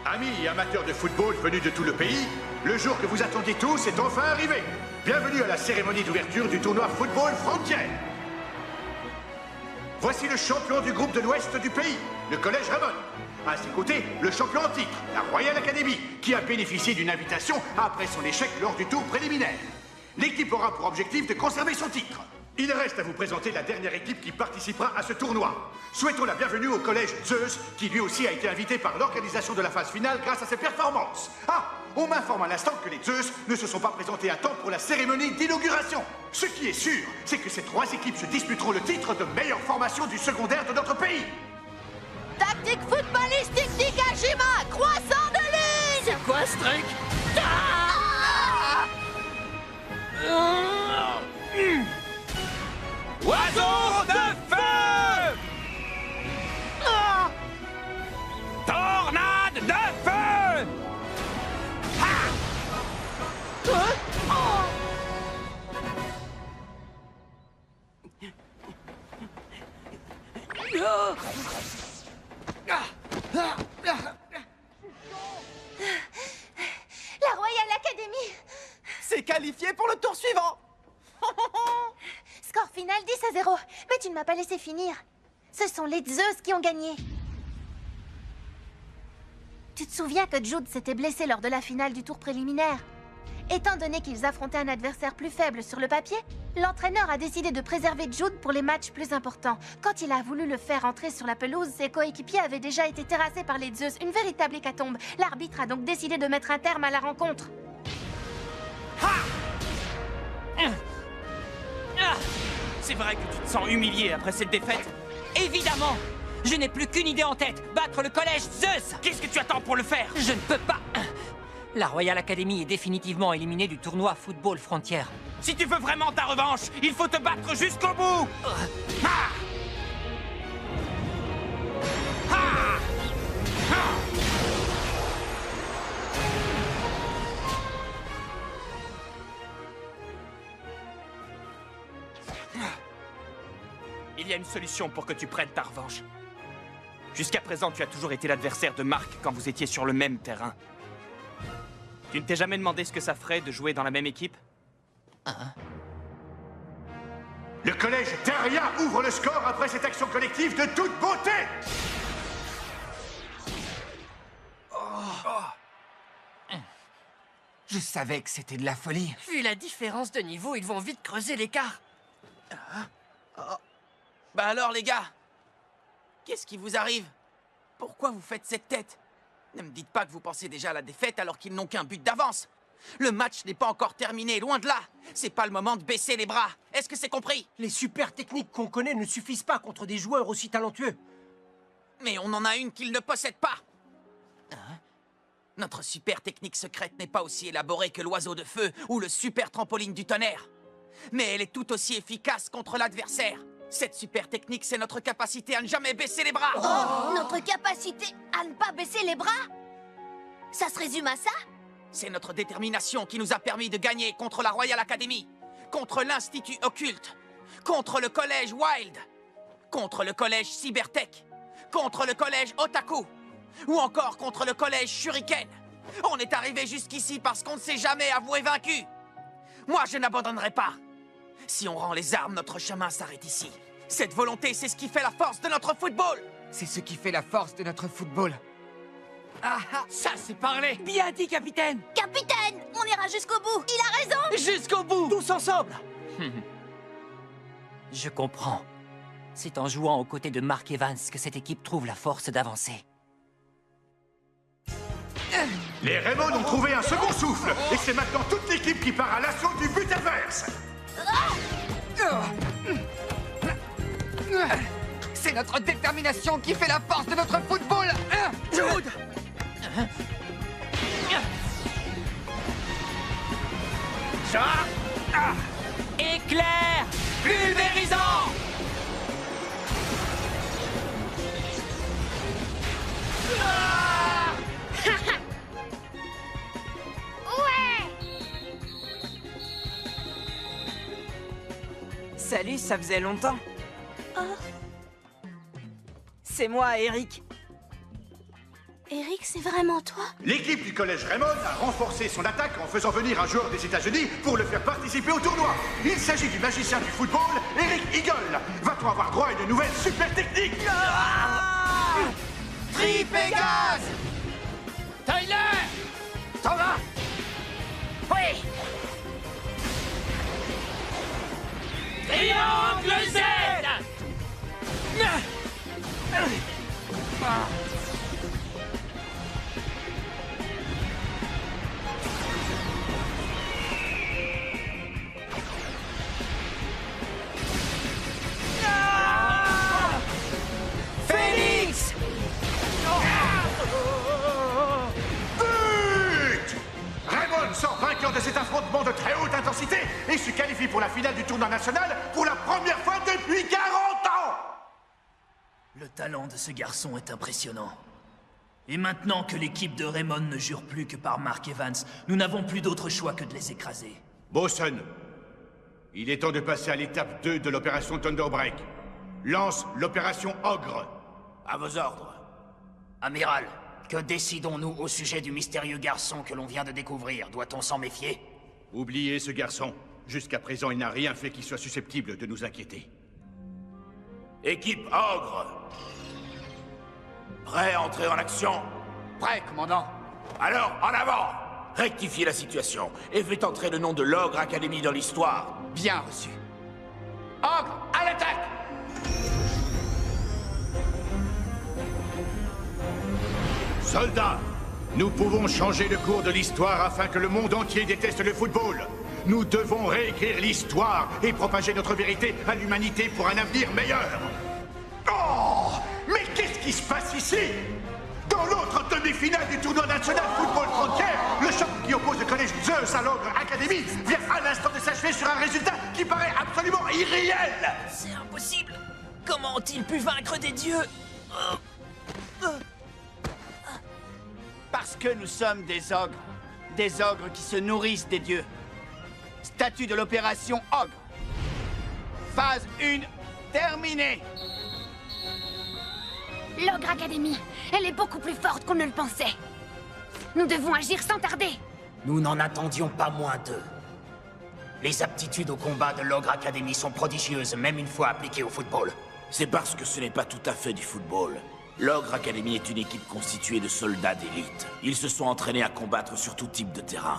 Amis et amateurs de football venus de tout le pays, le jour que vous attendiez tous est enfin arrivé. Bienvenue à la cérémonie d'ouverture du tournoi Football Frontier. Voici le champion du groupe de l'ouest du pays, le collège Raymond. À ses côtés, le champion en titre, la Royal Academy, qui a bénéficié d'une invitation après son échec lors du tour préliminaire. L'équipe aura pour objectif de conserver son titre. Il reste à vous présenter la dernière équipe qui participera à ce tournoi. Souhaitons la bienvenue au collège Zeus, qui lui aussi a été invité par l'organisation de la phase finale grâce à ses performances. Ah, on m'informe à l'instant que les Zeus ne se sont pas présentés à temps pour la cérémonie d'inauguration. Ce qui est sûr, c'est que ces 3 équipes se disputeront le titre de meilleure formation du secondaire de notre pays. Tactique footballistique Nikajima, croissant de lune. C'est quoi ce truc? Oiseau de feu! Tornade de feu! La Royal Academy. C'est qualifié pour le tour suivant. Score final 10-0. Mais tu ne m'as pas laissé finir. Ce sont les Zeus qui ont gagné. Tu te souviens que Jude s'était blessé lors de la finale du tour préliminaire? Étant donné qu'ils affrontaient un adversaire plus faible sur le papier, l'entraîneur a décidé de préserver Jude pour les matchs plus importants. Quand il a voulu le faire entrer sur la pelouse, ses coéquipiers avaient déjà été terrassés par les Zeus, une véritable hécatombe. L'arbitre a donc décidé de mettre un terme à la rencontre. C'est vrai que tu te sens humilié après cette défaite? Évidemment! Je n'ai plus qu'une idée en tête, battre le collège Zeus! Qu'est-ce que tu attends pour le faire? Je ne peux pas! La Royal Academy est définitivement éliminée du tournoi Football Frontière. Si tu veux vraiment ta revanche, il faut te battre jusqu'au bout! Il y a une solution pour que tu prennes ta revanche. Jusqu'à présent, tu as toujours été l'adversaire de Mark quand vous étiez sur le même terrain. Tu ne t'es jamais demandé ce que ça ferait de jouer dans la même équipe? Le collège Teria ouvre le score après cette action collective de toute beauté. Je savais que c'était de la folie. Vu la différence de niveau, ils vont vite creuser l'écart. Bah alors les gars, qu'est-ce qui vous arrive? Pourquoi vous faites cette tête? Ne me dites pas que vous pensez déjà à la défaite alors qu'ils n'ont qu'un but d'avance. Le match n'est pas encore terminé, loin de là. C'est pas le moment de baisser les bras. Est-ce que c'est compris? Les super techniques qu'on connaît ne suffisent pas contre des joueurs aussi talentueux. Mais on en a une qu'ils ne possèdent pas. Notre super technique secrète n'est pas aussi élaborée que l'oiseau de feu ou le super trampoline du tonnerre. Mais elle est tout aussi efficace contre l'adversaire. Cette super technique, c'est notre capacité à ne jamais baisser les bras. Notre capacité à ne pas baisser les bras? Ça se résume à ça? C'est notre détermination qui nous a permis de gagner contre la Royal Academy, contre l'Institut Occulte, contre le collège Wild, contre le collège Cybertech, contre le collège Otaku, ou encore contre le collège Shuriken. On est arrivé jusqu'ici parce qu'on ne s'est jamais avoué vaincu. Moi, je n'abandonnerai pas. Si on rend les armes, notre chemin s'arrête ici. Cette volonté, c'est ce qui fait la force de notre football. C'est ce qui fait la force de notre football. Ça, c'est parlé. Bien dit, capitaine. Capitaine, on ira jusqu'au bout. Il a raison. Jusqu'au bout. Tous ensemble. Je comprends. C'est en jouant aux côtés de Mark Evans que cette équipe trouve la force d'avancer. Les Raymond ont trouvé un second souffle. Et c'est maintenant toute l'équipe qui part à l'assaut du but adverse. C'est notre détermination qui fait la force de notre football. Jude! Éclair pulvérisant. Salut, ça faisait longtemps. C'est moi, Eric. Eric, c'est vraiment toi? L'équipe du collège Raymond a renforcé son attaque en faisant venir un joueur des États-Unis pour le faire participer au tournoi. Il s'agit du magicien du football, Eric Eagle. Va-t-on avoir droit à une nouvelle super technique? Tripégase! Tyler! T'en vas? Oui! Triangle Z! Phoenix! But! Raymond sort vainqueur de cet affrontement de très haute intensité et se qualifie pour la finale du tournoi national pour la première fois depuis 40 ans! Le talent de ce garçon est impressionnant. Et maintenant que l'équipe de Raymond ne jure plus que par Mark Evans, nous n'avons plus d'autre choix que de les écraser. Bosun, il est temps de passer à l'étape 2 de l'opération Thunderbreak. Lance l'opération Ogre. À vos ordres. Amiral, que décidons-nous au sujet du mystérieux garçon que l'on vient de découvrir? Doit-on s'en méfier? Oubliez ce garçon. Jusqu'à présent, il n'a rien fait qui soit susceptible de nous inquiéter. Équipe Ogre. Prêt à entrer en action? Prêt, commandant. Alors, en avant! Rectifiez la situation et faites entrer le nom de l'Ogre Academy dans l'histoire. Bien reçu. Ogre, à l'attaque! Soldats, nous pouvons changer le cours de l'histoire afin que le monde entier déteste le football. Nous devons réécrire l'histoire et propager notre vérité à l'humanité pour un avenir meilleur. Oh! Mais qu'est-ce qui se passe ici? Dans l'autre demi-finale du tournoi national Football Frontière, le choc qui oppose le collège Zeus à l'Ogre Academy vient à l'instant de s'achever sur un résultat qui paraît absolument irréel. C'est impossible. Comment ont-ils pu vaincre des dieux? Parce que nous sommes des ogres. Des ogres qui se nourrissent des dieux. Statut de l'opération Ogre. Phase 1 terminée. L'Ogre Academy, elle est beaucoup plus forte qu'on ne le pensait. Nous devons agir sans tarder. Nous n'en attendions pas moins d'eux. Les aptitudes au combat de l'Ogre Academy sont prodigieuses, même une fois appliquées au football. C'est parce que ce n'est pas tout à fait du football. L'Ogre Academy est une équipe constituée de soldats d'élite. Ils se sont entraînés à combattre sur tout type de terrain.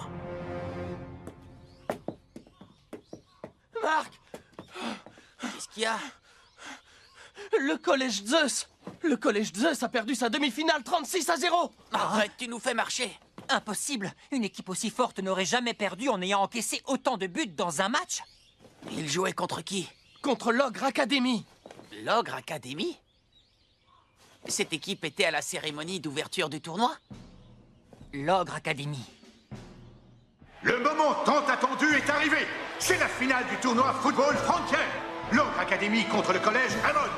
Marc! Qu'est-ce qu'il y a? Le collège Zeus! Le collège Zeus a perdu sa demi-finale 36-0! Arrête, tu nous fais marcher! Impossible! Une équipe aussi forte n'aurait jamais perdu en ayant encaissé autant de buts dans un match! Il jouait contre qui? Contre l'Ogre Academy! L'Ogre Academy? Cette équipe était à la cérémonie d'ouverture du tournoi? L'Ogre Academy. Le moment tant attendu est arrivé. C'est la finale du tournoi Football Frontier. L'Ogre Academy contre le collège Raymond.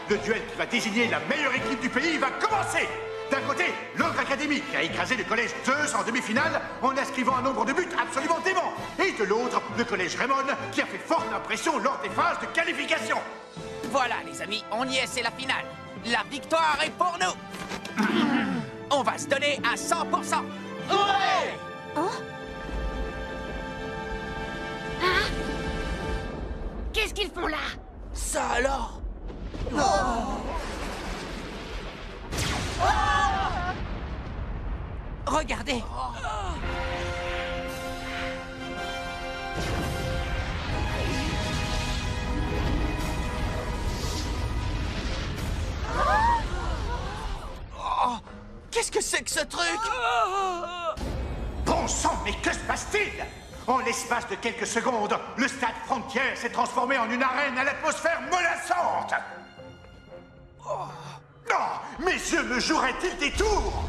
Le duel qui va désigner la meilleure équipe du pays va commencer. D'un côté, l'Ogre Academy qui a écrasé le collège Zeus en demi-finale en inscrivant un nombre de buts absolument dément. Et de l'autre, le collège Raymond qui a fait forte impression lors des phases de qualification. Voilà, les amis, on y est, c'est la finale. La victoire est pour nous. On va se donner à 100%. Ouais! Oh? Hein? Qu'est-ce qu'ils font là? Ça alors? Regardez! Oh, qu'est-ce que c'est que ce truc? Bon sang, mais que se passe-t-il? En l'espace de quelques secondes, le stade Frontier s'est transformé en une arène à l'atmosphère menaçante. Oh. Non, mes yeux me joueraient-ils des tours?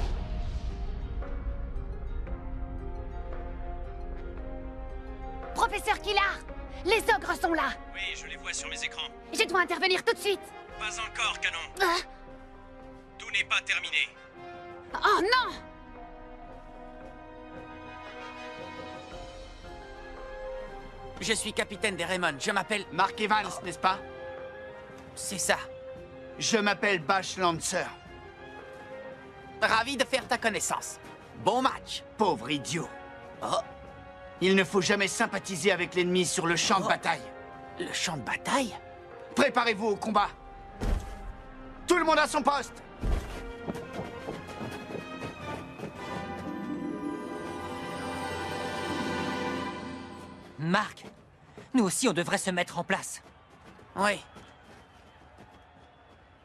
Professeur Killard, les ogres sont là. Oui, je les vois sur mes écrans. Je dois intervenir tout de suite. Pas encore, Canon. Tout n'est pas terminé. Oh non! Je suis capitaine des Raymond. Je m'appelle... Mark Evans, n'est-ce pas? C'est ça. Je m'appelle Bash Lancer. Ravi de faire ta connaissance. Bon match. Pauvre idiot. Oh. Il ne faut jamais sympathiser avec l'ennemi sur le champ de bataille. Le champ de bataille? Préparez-vous au combat. Tout le monde à son poste. Marc, nous aussi on devrait se mettre en place. Oui.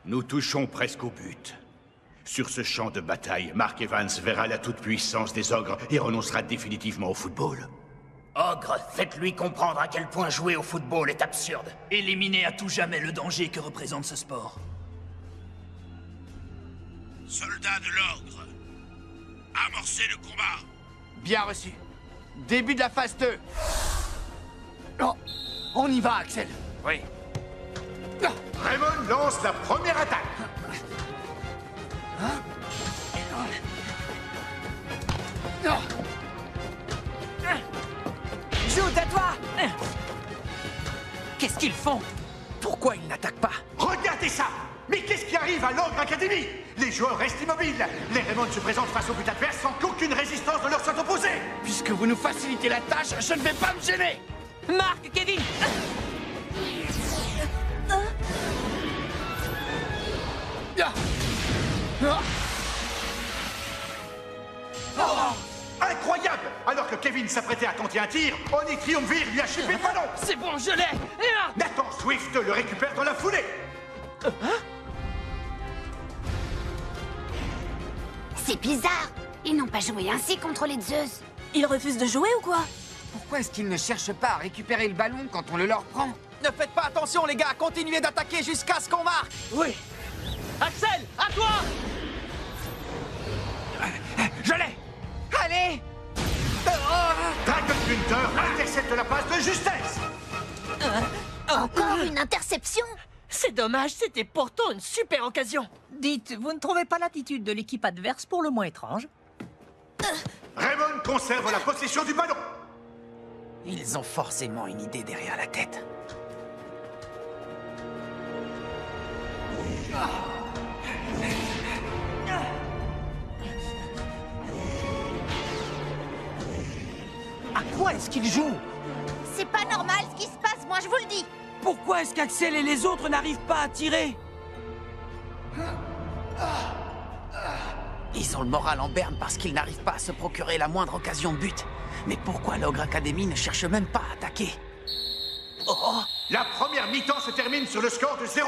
Nous touchons presque au but. Sur ce champ de bataille, Mark Evans verra la toute-puissance des ogres et renoncera définitivement au football. Ogre, faites-lui comprendre à quel point jouer au football est absurde. Éliminez à tout jamais le danger que représente ce sport. Soldats de l'ogre, amorcez le combat. Bien reçu. Début de la phase 2. Oh, on y va, Axel. Oui. Raymond lance la première attaque. Jude, à toi! Qu'est-ce qu'ils font? Pourquoi ils n'attaquent pas? Regardez ça! Mais qu'est-ce qui arrive à l'Ogre Academy? Les joueurs restent immobiles. Les Raymond se présentent face au but adverse sans qu'aucune résistance ne leur soit opposée. Puisque vous nous facilitez la tâche, je ne vais pas me gêner. Marc, Kevin! Incroyable! Alors que Kevin s'apprêtait à tenter un tir, Oni Triumvir lui a chipé le ballon. C'est bon, je l'ai! Nathan Swift le récupère dans la foulée. C'est bizarre. Ils n'ont pas joué ainsi contre les Zeus. Ils refusent de jouer ou quoi? Pourquoi est-ce qu'ils ne cherchent pas à récupérer le ballon quand on le leur prend? Ne faites pas attention, les gars. Continuez d'attaquer jusqu'à ce qu'on marque. Oui. Axel, à toi! Je l'ai. Allez! Dragon Hunter intercepte la passe de justesse. Encore une interception? C'est dommage, c'était pourtant une super occasion. Dites, vous ne trouvez pas l'attitude de l'équipe adverse pour le moins étrange? Raymond conserve la possession du ballon. Ils ont forcément une idée derrière la tête. À quoi est-ce qu'ils jouent? C'est pas normal ce qui se passe, moi je vous le dis. Pourquoi est-ce qu'Axel et les autres n'arrivent pas à tirer? Ils ont le moral en berne parce qu'ils n'arrivent pas à se procurer la moindre occasion de but. Mais pourquoi l'Ogre Academy ne cherche même pas à attaquer? Oh! La première mi-temps se termine sur le score de 0-0.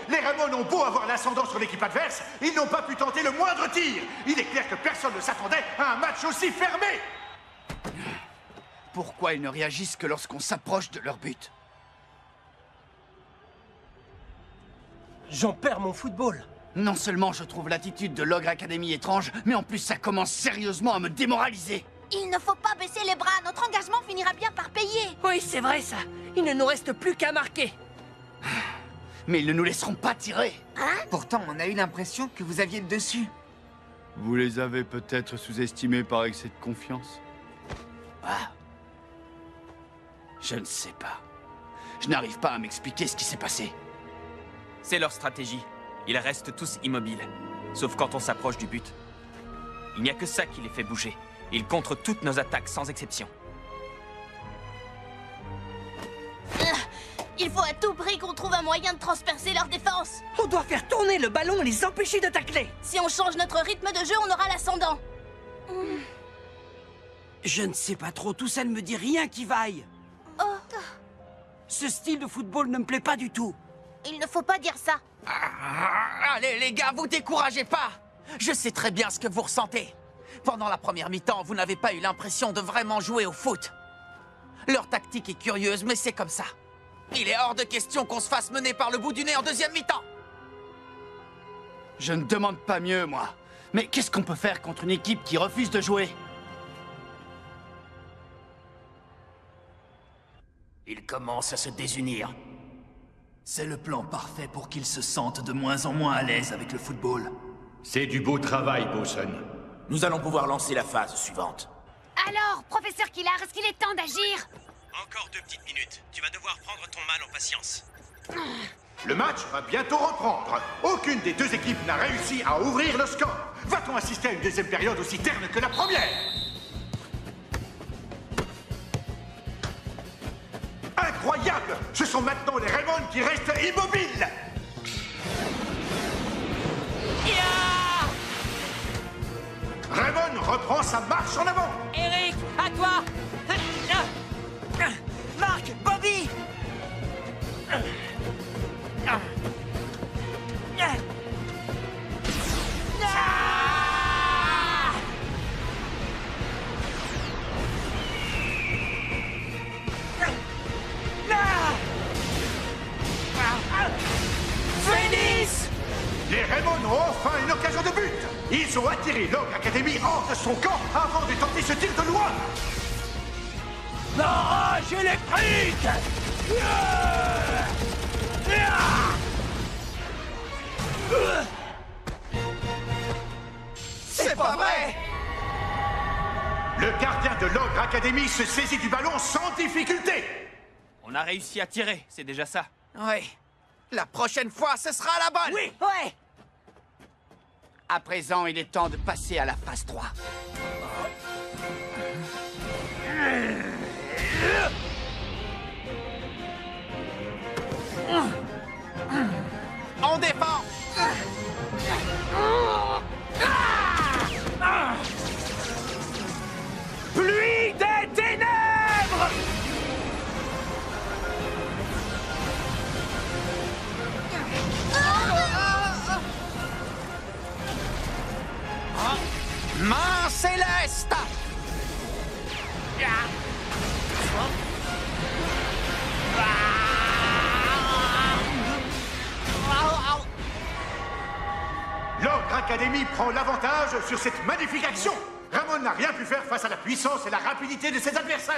Les Raymond ont beau avoir l'ascendant sur l'équipe adverse, ils n'ont pas pu tenter le moindre tir. Il est clair que personne ne s'attendait à un match aussi fermé. Pourquoi ils ne réagissent que lorsqu'on s'approche de leur but? J'en perds mon football. Non seulement je trouve l'attitude de l'Ogre Academy étrange, mais en plus ça commence sérieusement à me démoraliser. Il ne faut pas baisser les bras, notre engagement finira bien par payer. Oui, c'est vrai ça. Il ne nous reste plus qu'à marquer. Mais ils ne nous laisseront pas tirer. Pourtant, on a eu l'impression que vous aviez le dessus. Vous les avez peut-être sous-estimés par excès de confiance. Ah. Je ne sais pas. Je n'arrive pas à m'expliquer ce qui s'est passé. C'est leur stratégie. Ils restent tous immobiles. Sauf quand on s'approche du but. Il n'y a que ça qui les fait bouger. Ils contrent toutes nos attaques, sans exception. Il faut à tout prix qu'on trouve un moyen de transpercer leur défense. On doit faire tourner le ballon et les empêcher de tacler. Si on change notre rythme de jeu, on aura l'ascendant. Je ne sais pas trop, tout ça ne me dit rien qui vaille. Ce style de football ne me plaît pas du tout. Il ne faut pas dire ça. Allez, les gars, vous découragez pas. Je sais très bien ce que vous ressentez. Pendant la première mi-temps, vous n'avez pas eu l'impression de vraiment jouer au foot. Leur tactique est curieuse, mais c'est comme ça. Il est hors de question qu'on se fasse mener par le bout du nez en deuxième mi-temps. Je ne demande pas mieux, moi. Mais qu'est-ce qu'on peut faire contre une équipe qui refuse de jouer? Ils commencent à se désunir. C'est le plan parfait pour qu'ils se sentent de moins en moins à l'aise avec le football. C'est du beau travail, Boson. Nous allons pouvoir lancer la phase suivante. Alors, professeur Killard, est-ce qu'il est temps d'agir? Encore 2 petites minutes. Tu vas devoir prendre ton mal en patience. Le match va bientôt reprendre. Aucune des deux équipes n'a réussi à ouvrir le score. Va-t-on assister à une deuxième période aussi terne que la première? Incroyable! Ce sont maintenant les Raymond qui restent immobiles! Raymond reprend sa marche en avant! Eric, à toi! Marc, Bobby! Raymond ont enfin une occasion de but. Ils ont attiré l'Ogre Academy hors de son camp avant de tenter ce tir de loin. La rage électrique! C'est pas vrai! Le gardien de l'Ogre Academy se saisit du ballon sans difficulté. On a réussi à tirer, c'est déjà ça. Oui. La prochaine fois, ce sera la bonne! Oui! Ouais! À présent, il est temps de passer à la phase 3. On défend! Pluie des ténèbres! Main céleste! L'Ogre Academy prend l'avantage sur cette magnifique action. Ramon n'a rien pu faire face à la puissance et la rapidité de ses adversaires.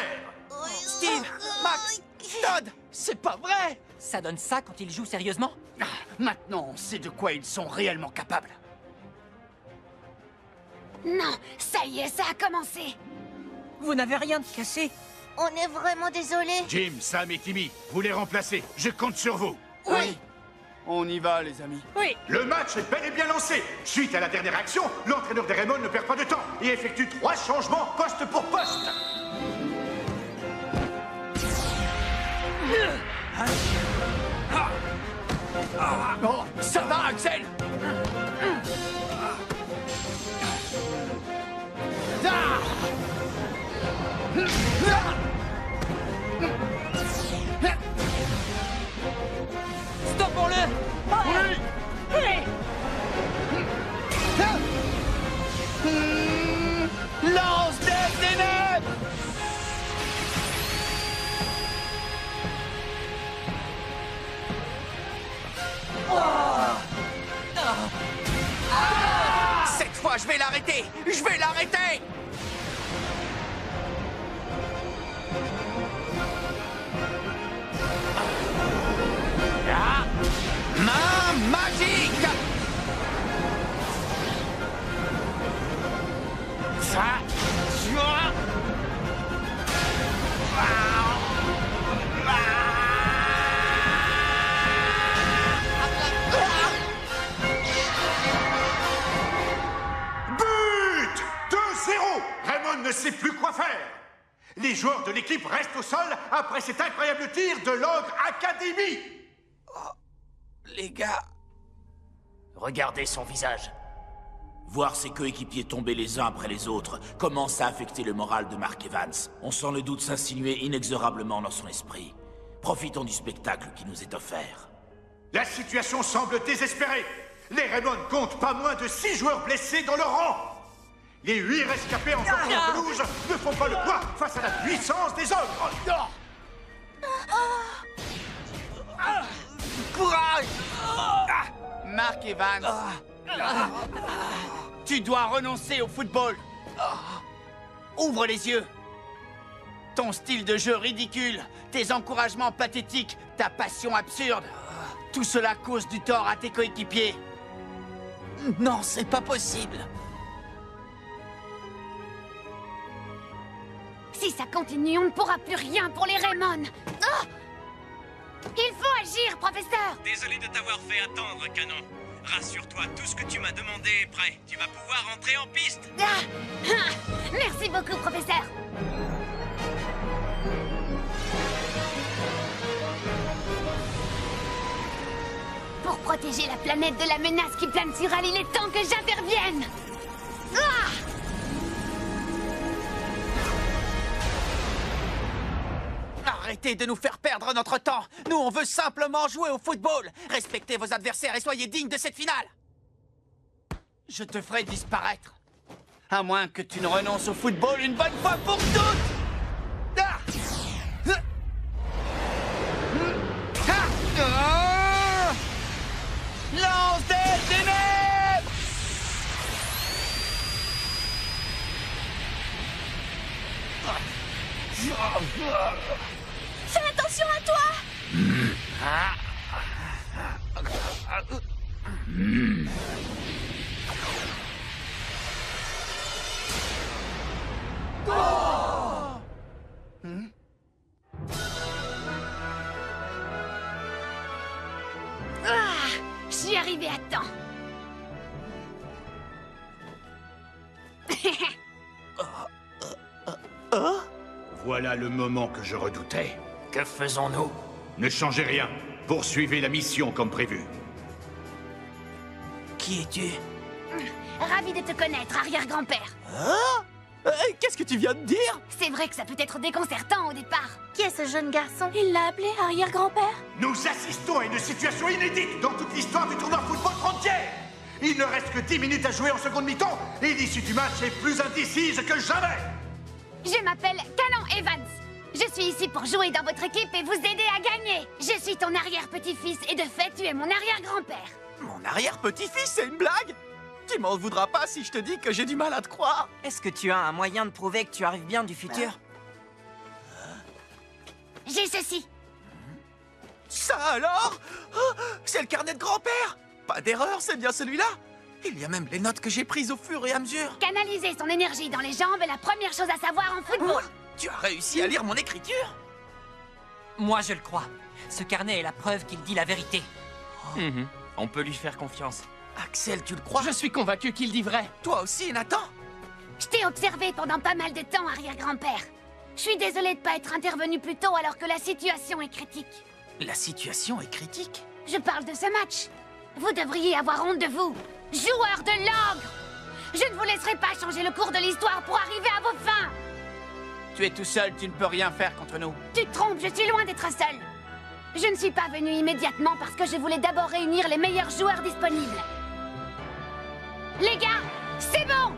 Steve, Max, Todd, c'est pas vrai! Ça donne ça quand ils jouent sérieusement? Maintenant, on sait de quoi ils sont réellement capables. Non, ça y est, ça a commencé. Vous n'avez rien de cassé? On est vraiment désolé. Jim, Sam et Timmy, vous les remplacez. Je compte sur vous. Oui. On y va, les amis. Oui. Le match est bel et bien lancé. Suite à la dernière action, l'entraîneur des Raymond ne perd pas de temps et effectue 3 changements poste pour poste. Oh, ça va, Axel! Stoppons-le! Lance des ténèbres! Cette fois, je vais l'arrêter! Je vais l'arrêter! Main magique! Ça, tu vois? But! 2-0! Raymond ne sait plus quoi faire. Les joueurs de l'équipe restent au sol après cet incroyable tir de l'Ogre Academy. Les gars... Regardez son visage. Voir ses coéquipiers tomber les uns après les autres commence à affecter le moral de Mark Evans. On sent le doute s'insinuer inexorablement dans son esprit. Profitons du spectacle qui nous est offert. La situation semble désespérée. Les Raymond comptent pas moins de 6 joueurs blessés dans leur rang. Les 8 rescapés encore en pelouse ne font pas le poids face à la puissance des ogres. Courage! Mark Evans, tu dois renoncer au football. Ouvre les yeux. Ton style de jeu ridicule, tes encouragements pathétiques, ta passion absurde, tout cela cause du tort à tes coéquipiers. Non, c'est pas possible. Si ça continue, on ne pourra plus rien pour les Raymond. Oh! Il faut agir, professeur! Désolé de t'avoir fait attendre, Canon. Rassure-toi, tout ce que tu m'as demandé est prêt. Tu vas pouvoir entrer en piste. Merci beaucoup, professeur. Pour protéger la planète de la menace qui plane sur elle, il est temps que j'intervienne. Arrêtez de nous faire perdre notre temps. Nous, on veut simplement jouer au football. Respectez vos adversaires et soyez dignes de cette finale. Je te ferai disparaître. À moins que tu ne renonces au football une bonne fois pour toutes. Lance des ténèbres! Je suis arrivée à temps. Voilà le moment que je redoutais. Que faisons-nous? Ne changez rien. Poursuivez la mission comme prévu. Qui es-tu? Ravi de te connaître, arrière-grand-père. Hein? Qu'est-ce que tu viens de dire? C'est vrai que ça peut être déconcertant au départ. Qui est ce jeune garçon? Il l'a appelé arrière-grand-père? Nous assistons à une situation inédite dans toute l'histoire du tournoi Football Frontière. Il ne reste que 10 minutes à jouer en seconde mi-temps et l'issue du match est plus indécise que jamais. Je m'appelle Canon Evans. Je suis ici pour jouer dans votre équipe et vous aider à gagner. Je suis ton arrière-petit-fils et de fait, tu es mon arrière-grand-père. Mon arrière-petit-fils, c'est une blague? Tu m'en voudras pas si je te dis que j'ai du mal à te croire. Est-ce que tu as un moyen de prouver que tu arrives bien du futur? J'ai ceci. Ça alors? Oh, c'est le carnet de grand-père? Pas d'erreur, c'est bien celui-là. Il y a même les notes que j'ai prises au fur et à mesure. Canaliser son énergie dans les jambes est la première chose à savoir en football. Tu as réussi à lire mon écriture? Moi, je le crois. Ce carnet est la preuve qu'il dit la vérité. On peut lui faire confiance. Axel, tu le crois? Je suis convaincu qu'il dit vrai. Toi aussi, Nathan? Je t'ai observé pendant pas mal de temps, arrière-grand-père. Je suis désolée de pas être intervenu plus tôt alors que la situation est critique. La situation est critique? Je parle de ce match. Vous devriez avoir honte de vous. Joueurs de l'ogre! Je ne vous laisserai pas changer le cours de l'histoire pour arriver à vos fins. Tu es tout seul, tu ne peux rien faire contre nous. Tu te trompes, je suis loin d'être seul. Je ne suis pas venu immédiatement parce que je voulais d'abord réunir les meilleurs joueurs disponibles. Les gars, c'est bon!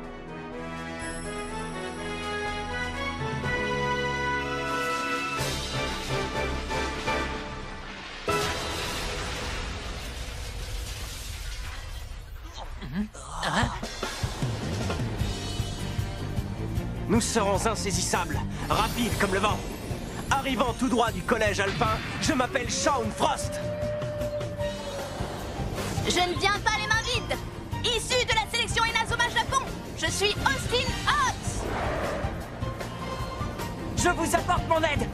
Nous serons insaisissables, rapides comme le vent. Arrivant tout droit du collège alpin, je m'appelle Shaun Frost. Je ne viens pas les mains vides. Issu de la sélection Inazuma Japon, je suis Austin Hotz. Je vous apporte mon aide.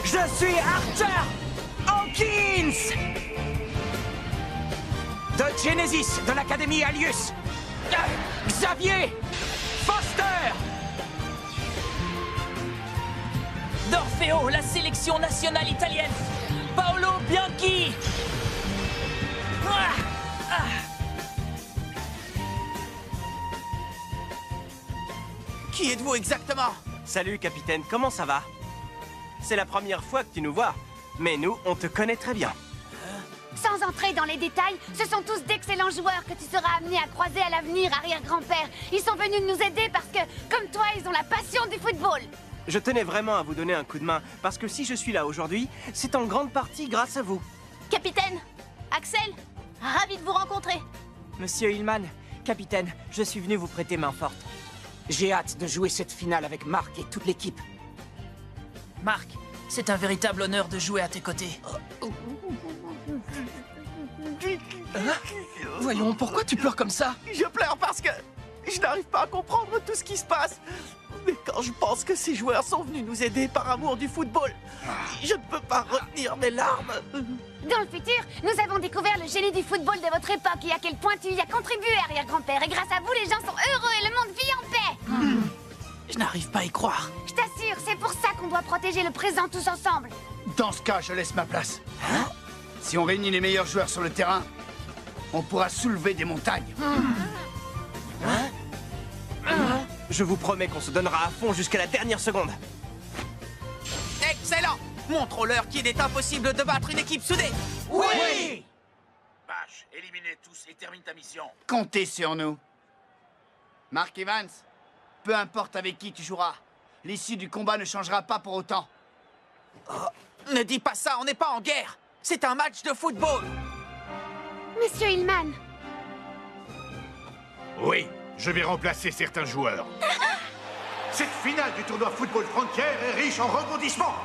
Je suis Archer Hawkins de Genesis, de l'Académie Alius. Xavier Foster d'Orfeo, la sélection nationale italienne. Paolo Bianchi. Qui êtes-vous exactement? Salut, capitaine, comment ça va? C'est la première fois que tu nous vois, mais nous, on te connaît très bien. Sans entrer dans les détails, ce sont tous d'excellents joueurs que tu seras amené à croiser à l'avenir, arrière-grand-père. Ils sont venus nous aider parce que, comme toi, ils ont la passion du football. Je tenais vraiment à vous donner un coup de main, parce que si je suis là aujourd'hui, c'est en grande partie grâce à vous. Capitaine, Axel, ravi de vous rencontrer. Monsieur Hillman, capitaine, je suis venu vous prêter main forte. J'ai hâte de jouer cette finale avec Marc et toute l'équipe. Marc, c'est un véritable honneur de jouer à tes côtés. Voyons, pourquoi tu pleures comme ça? Je pleure parce que je n'arrive pas à comprendre tout ce qui se passe. Mais quand je pense que ces joueurs sont venus nous aider par amour du football, je ne peux pas retenir mes larmes. Dans le futur, nous avons découvert le génie du football de votre époque et à quel point tu y as contribué, arrière-grand-père. Et grâce à vous, les gens sont heureux et le monde vit en paix. Je n'arrive pas à y croire. Je t'assure, c'est pour ça qu'on doit protéger le présent tous ensemble. Dans ce cas, je laisse ma place. Si on réunit les meilleurs joueurs sur le terrain, on pourra soulever des montagnes. Je vous promets qu'on se donnera à fond jusqu'à la dernière seconde. Excellent! Montrons-leur qu'il est impossible de battre une équipe soudée. Oui! Vache, éliminez tous et termine ta mission. Comptez sur nous. Mark Evans, peu importe avec qui tu joueras, l'issue du combat ne changera pas pour autant. Oh, ne dis pas ça, on n'est pas en guerre. C'est un match de football. Monsieur Hillman. Oui, je vais remplacer certains joueurs. Cette finale du tournoi Football Frontière est riche en rebondissements.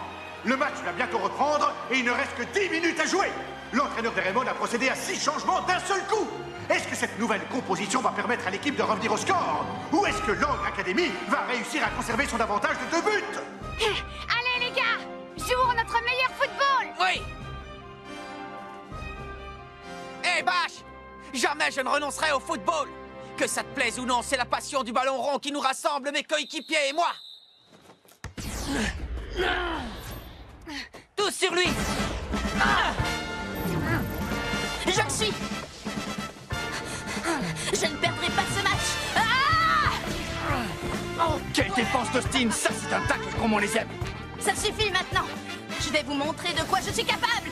Le match va bientôt reprendre et il ne reste que 10 minutes à jouer. L'entraîneur de Raymond a procédé à 6 changements d'un seul coup. Est-ce que cette nouvelle composition va permettre à l'équipe de revenir au score? Ou est-ce que l'Ogre Academy va réussir à conserver son avantage de 2 buts? Allez les gars, jouons notre meilleur football. Oui. Hé, Bash! Jamais je ne renoncerai au football! Que ça te plaise ou non, c'est la passion du ballon rond qui nous rassemble, mes coéquipiers et moi! Tous sur lui! Je le suis. Je ne perdrai pas ce match. Oh, quelle défense d'Austin! Ça, c'est un tacle comme on les aime! Ça suffit maintenant. Je vais vous montrer de quoi je suis capable.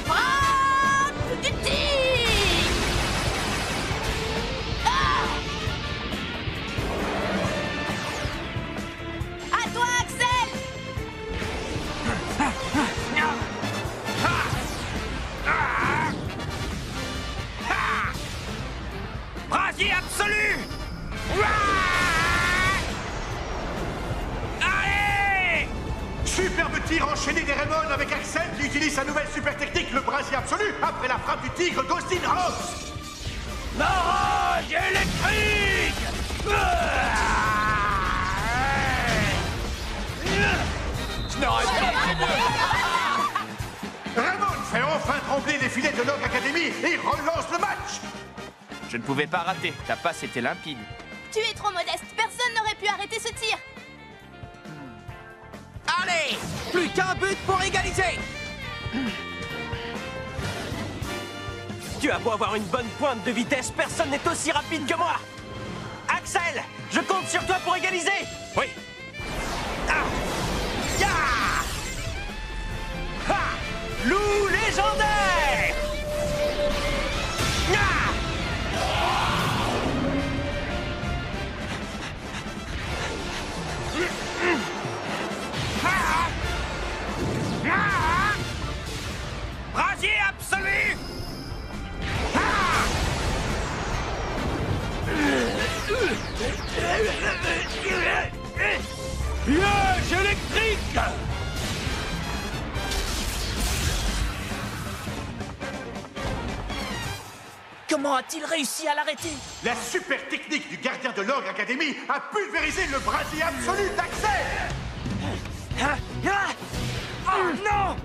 Frappe du tir. À toi, Axel. Brasier absolu! Allez! Superbe tir enchaîné des Raymond avec Axel qui utilise sa nouvelle super technique, le brasier absolu, après la frappe du tigre d'Austin Hobbs. La rage électrique! Je n'aurais pas... Raymond fait enfin trembler les filets de l'Ogre Academy et relance le match. Je ne pouvais pas rater. Ta passe était limpide. Tu es trop modeste. Personne n'aurait pu arrêter ce tir. Allez! Plus qu'un but pour égaliser! Tu as beau avoir une bonne pointe de vitesse, personne n'est aussi rapide que moi. Axel, je compte sur toi pour égaliser. Oui. Ah. Ya. Ha. Loup légendaire. Ah. Brasier absolu! Piège électrique! Comment a-t-il réussi à l'arrêter? La super technique du gardien de l'Ogre Academy a pulvérisé le brasier absolu d'Axel. Oh non!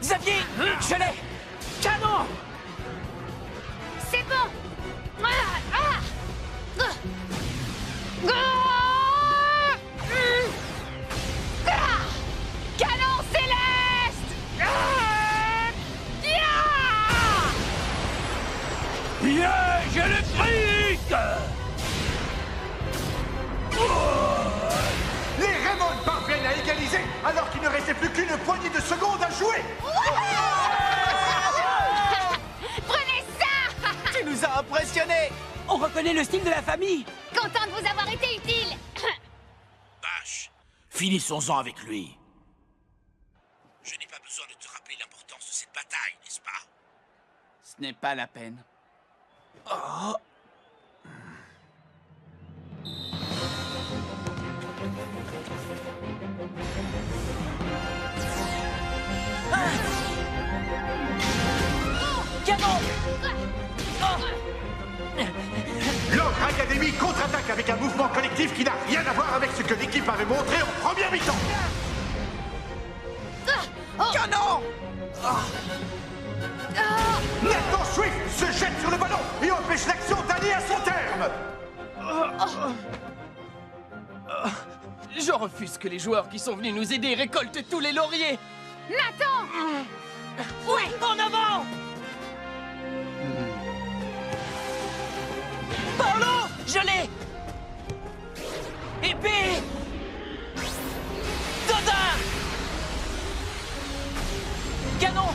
Xavier, je l'ai. Canon! C'est bon. Canon céleste. Piège électrique! Les Raymond parviennent à égaliser alors qu'il ne restait plus qu'une poignée de secondes à jouer. Prenez ça. Tu nous as impressionnés! On reconnaît le style de la famille. Content de vous avoir été utile. Bash, finissons-en avec lui. Je n'ai pas besoin de te rappeler l'importance de cette bataille, n'est-ce pas? Ce n'est pas la peine. Oh. Canon! L'Ogre Academy contre-attaque avec un mouvement collectif qui n'a rien à voir avec ce que l'équipe avait montré en première mi-temps. Canon! Nathan Swift se jette sur le ballon et empêche l'action d'aller à son terme. Je refuse que les joueurs qui sont venus nous aider récoltent tous les lauriers. Nathan! Oui, en avant! Paolo, je l'ai! Épée! Dodin! Canon!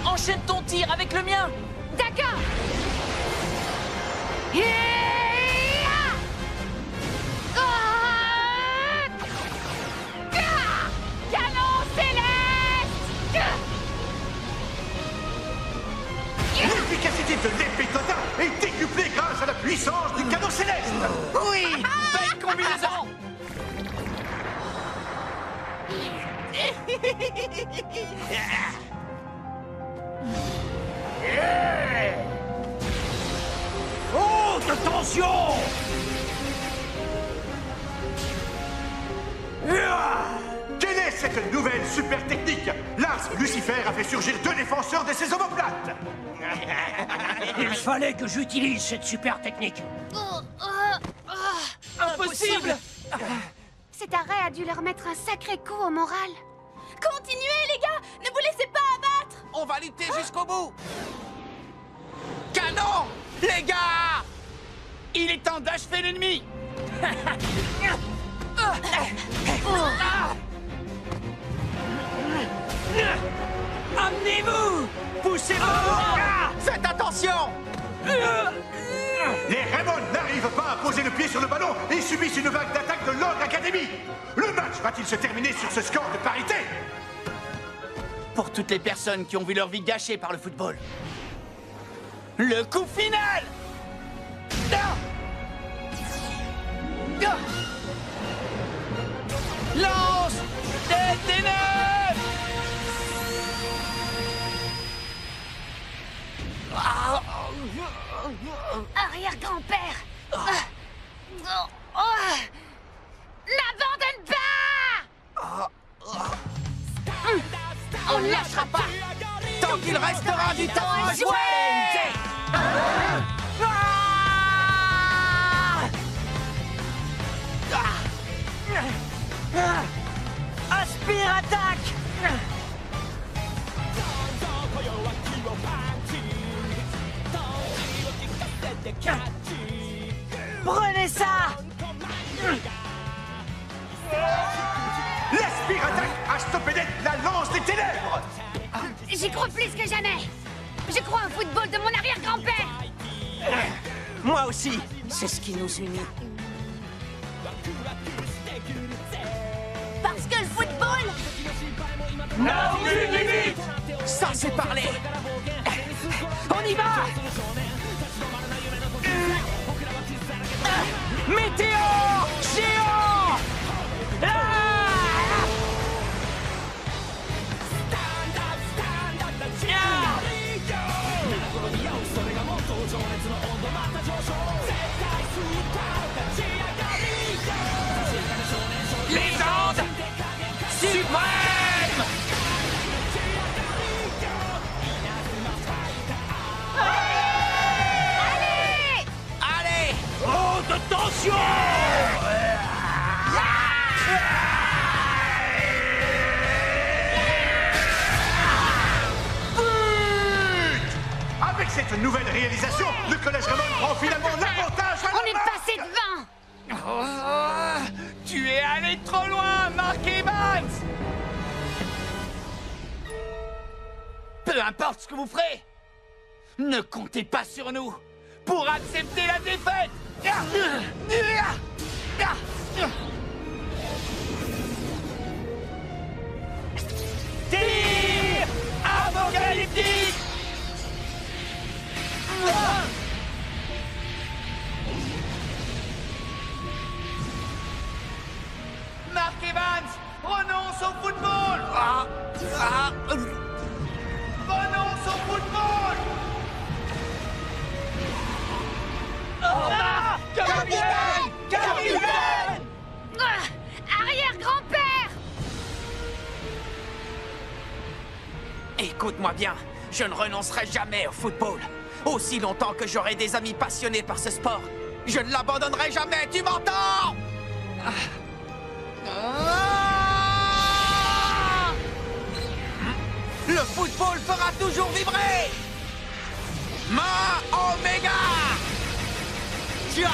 Enchaîne ton tir avec le mien! D'accord! Canon céleste! L'efficacité de l'épée Dodin est décuplée lance du canon céleste. Oui, belle combinaison. Haute tension! Quelle est cette nouvelle super technique? Lars Lucifer a fait surgir 2 défenseurs de ses omoplates. Il fallait que j'utilise cette super technique. Impossible! Cet arrêt a dû leur mettre un sacré coup au moral. Continuez, les gars! Ne vous laissez pas abattre! On va lutter jusqu'au bout! Canon! Les gars! Il est temps d'achever l'ennemi. Amenez-vous! Poussez-vous! Faites attention! Les Raymond n'arrivent pas à poser le pied sur le ballon et subissent une vague d'attaque de l'Ogre Academy. Le match va-t-il se terminer sur ce score de parité? Pour toutes les personnes qui ont vu leur vie gâchée par le football. Le coup final! Lance des ténèbres! Arrière-grand-père! N'abandonne pas! On ne lâchera pas! Tant qu'il restera du temps à jouer! Aspire, attaque! Prenez ça! L'Aspire attaque a stoppé net la lance des ténèbres. J'y crois plus que jamais! Je crois au football de mon arrière-grand-père! Moi aussi, c'est ce qui nous unit. Parce que le football... Non, limite! Ça, c'est parlé! On y va! Météore géant! Légende suprême! Allez! Haute tension! Avec cette nouvelle réalisation, le collège Raymond prend finalement l'avantage à On est passé devant! Tu es allé trop loin, Mark Evans! Peu importe ce que vous ferez, ne comptez pas sur nous pour accepter la défaite! Tir apocalyptique! Mark Evans, renonce au football! Renonce au football! Capitaine! Capitaine! Arrière-grand-père! Écoute-moi bien, je ne renoncerai jamais au football. Aussi longtemps que j'aurai des amis passionnés par ce sport, je ne l'abandonnerai jamais, tu m'entends? Le football fera toujours vibrer! Ma Omega! Tu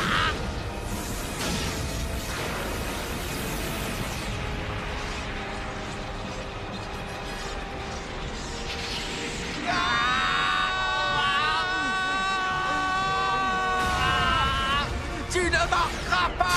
ne marqueras pas!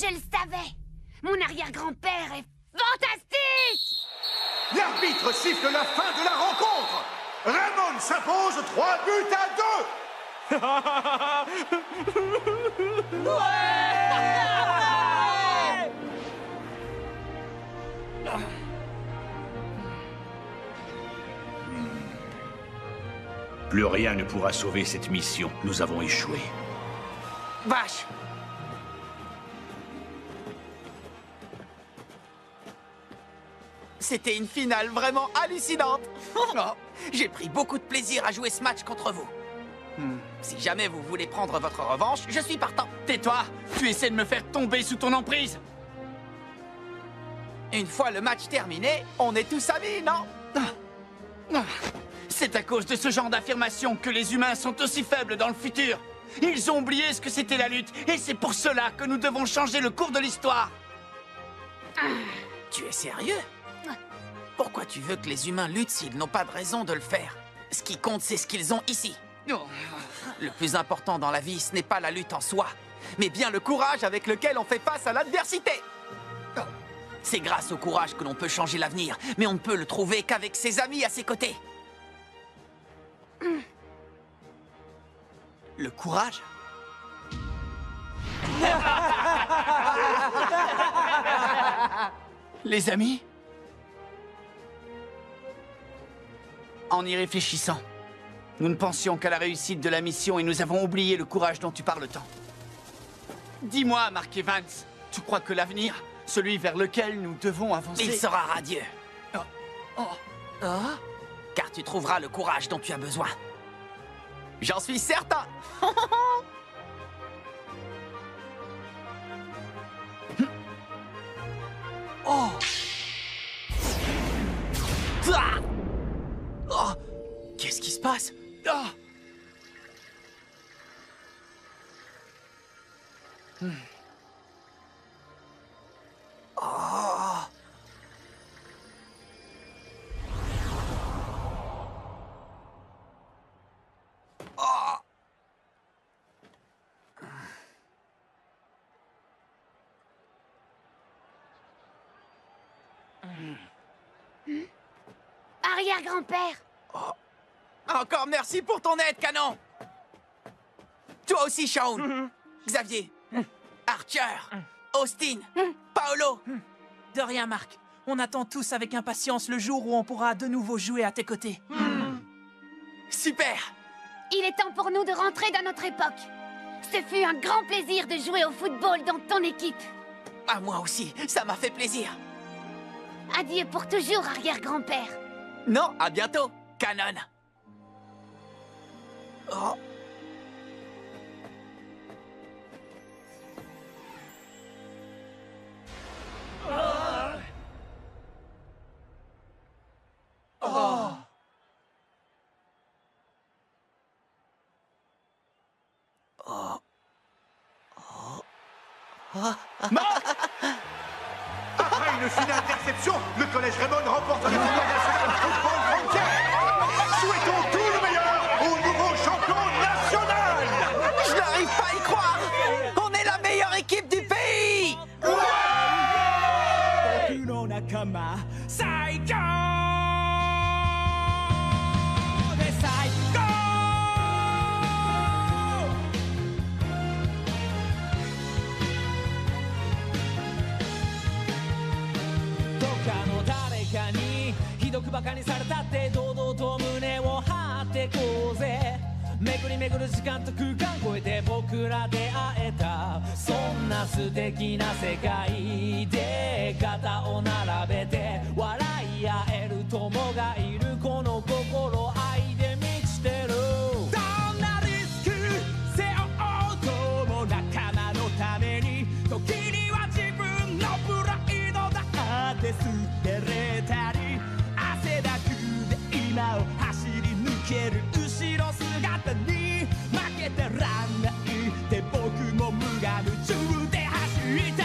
Je le savais. Mon arrière-grand-père est fantastique. L'arbitre siffle la fin de la rencontre. Raymond s'impose 3 buts à 2. Plus rien ne pourra sauver cette mission. Nous avons échoué. Vache! C'était une finale vraiment hallucinante. J'ai pris beaucoup de plaisir à jouer ce match contre vous. Si jamais vous voulez prendre votre revanche, je suis partant. Tais-toi! Tu essaies de me faire tomber sous ton emprise! Une fois le match terminé, on est tous amis, non? C'est à cause de ce genre d'affirmation que les humains sont aussi faibles dans le futur. Ils ont oublié ce que c'était la lutte, et c'est pour cela que nous devons changer le cours de l'histoire. Tu es sérieux? Pourquoi tu veux que les humains luttent s'ils n'ont pas de raison de le faire? Ce qui compte, c'est ce qu'ils ont ici. Le plus important dans la vie, ce n'est pas la lutte en soi, mais bien le courage avec lequel on fait face à l'adversité. C'est grâce au courage que l'on peut changer l'avenir, mais on ne peut le trouver qu'avec ses amis à ses côtés. Le courage? Les amis? En y réfléchissant, nous ne pensions qu'à la réussite de la mission et nous avons oublié le courage dont tu parles tant. Dis-moi, Mark Evans, tu crois que l'avenir, celui vers lequel nous devons avancer... Il sera radieux. Car tu trouveras le courage dont tu as besoin. J'en suis certain. Oh. Oh. Qu'est-ce qui se passe? Oh. Arrière-grand-père. Encore merci pour ton aide, Canon. Toi aussi, Shaun. Xavier. Archer. Austin. Paolo. De rien, Marc. On attend tous avec impatience le jour où on pourra de nouveau jouer à tes côtés. Super. Il est temps pour nous de rentrer dans notre époque. Ce fut un grand plaisir de jouer au football dans ton équipe. Ah, moi aussi, ça m'a fait plaisir. Adieu pour toujours, arrière-grand-père. Non, à bientôt, Canon. Oh. Oh. Oh. Oh. Après une finale d'exception, le Collège Raymond remporte le tournoi national Football Frontier. Souhaitons tout le meilleur au nouveau champion national. Je n'arrive pas à y croire. On est la meilleure équipe du pays.バカにされたって堂々と胸を張ってこうぜ巡り巡る時間と空間超えて僕ら出会えたそんな素敵な世界で肩を並べて笑い合える友がいるこの心愛で満ちてるどんなリスク背負おうとも仲間のために時には自分のプライドだって捨てれたり汗だくで今を走り抜ける後ろ姿に負けてらんないって僕も無我夢中で走った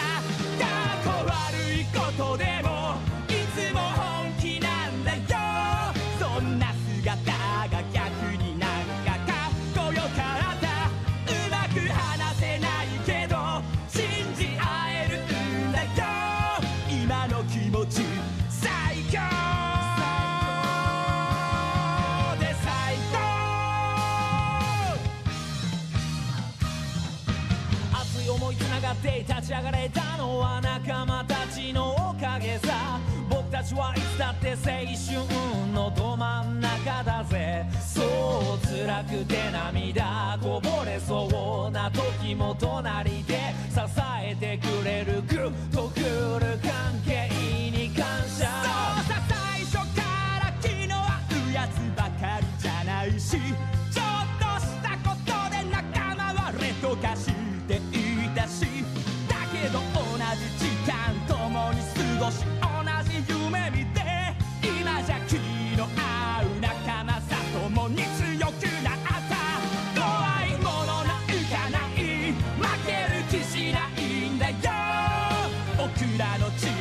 がって立ち上がれたのは仲間たちのおかげさ僕たちはいつだって青春のど真ん中だぜそう辛くて涙こぼれそうな時も隣で支えてくれるグッとくる関係に感謝そうさ最初から気の合うやつばかりじゃないしちょっとしたことで仲間は劣等化していたしだけど同じ時間共に過ごし同じ夢見て今じゃ気の合う仲間さ共に強くなった怖いものなんかない負ける気しないんだよ僕らの力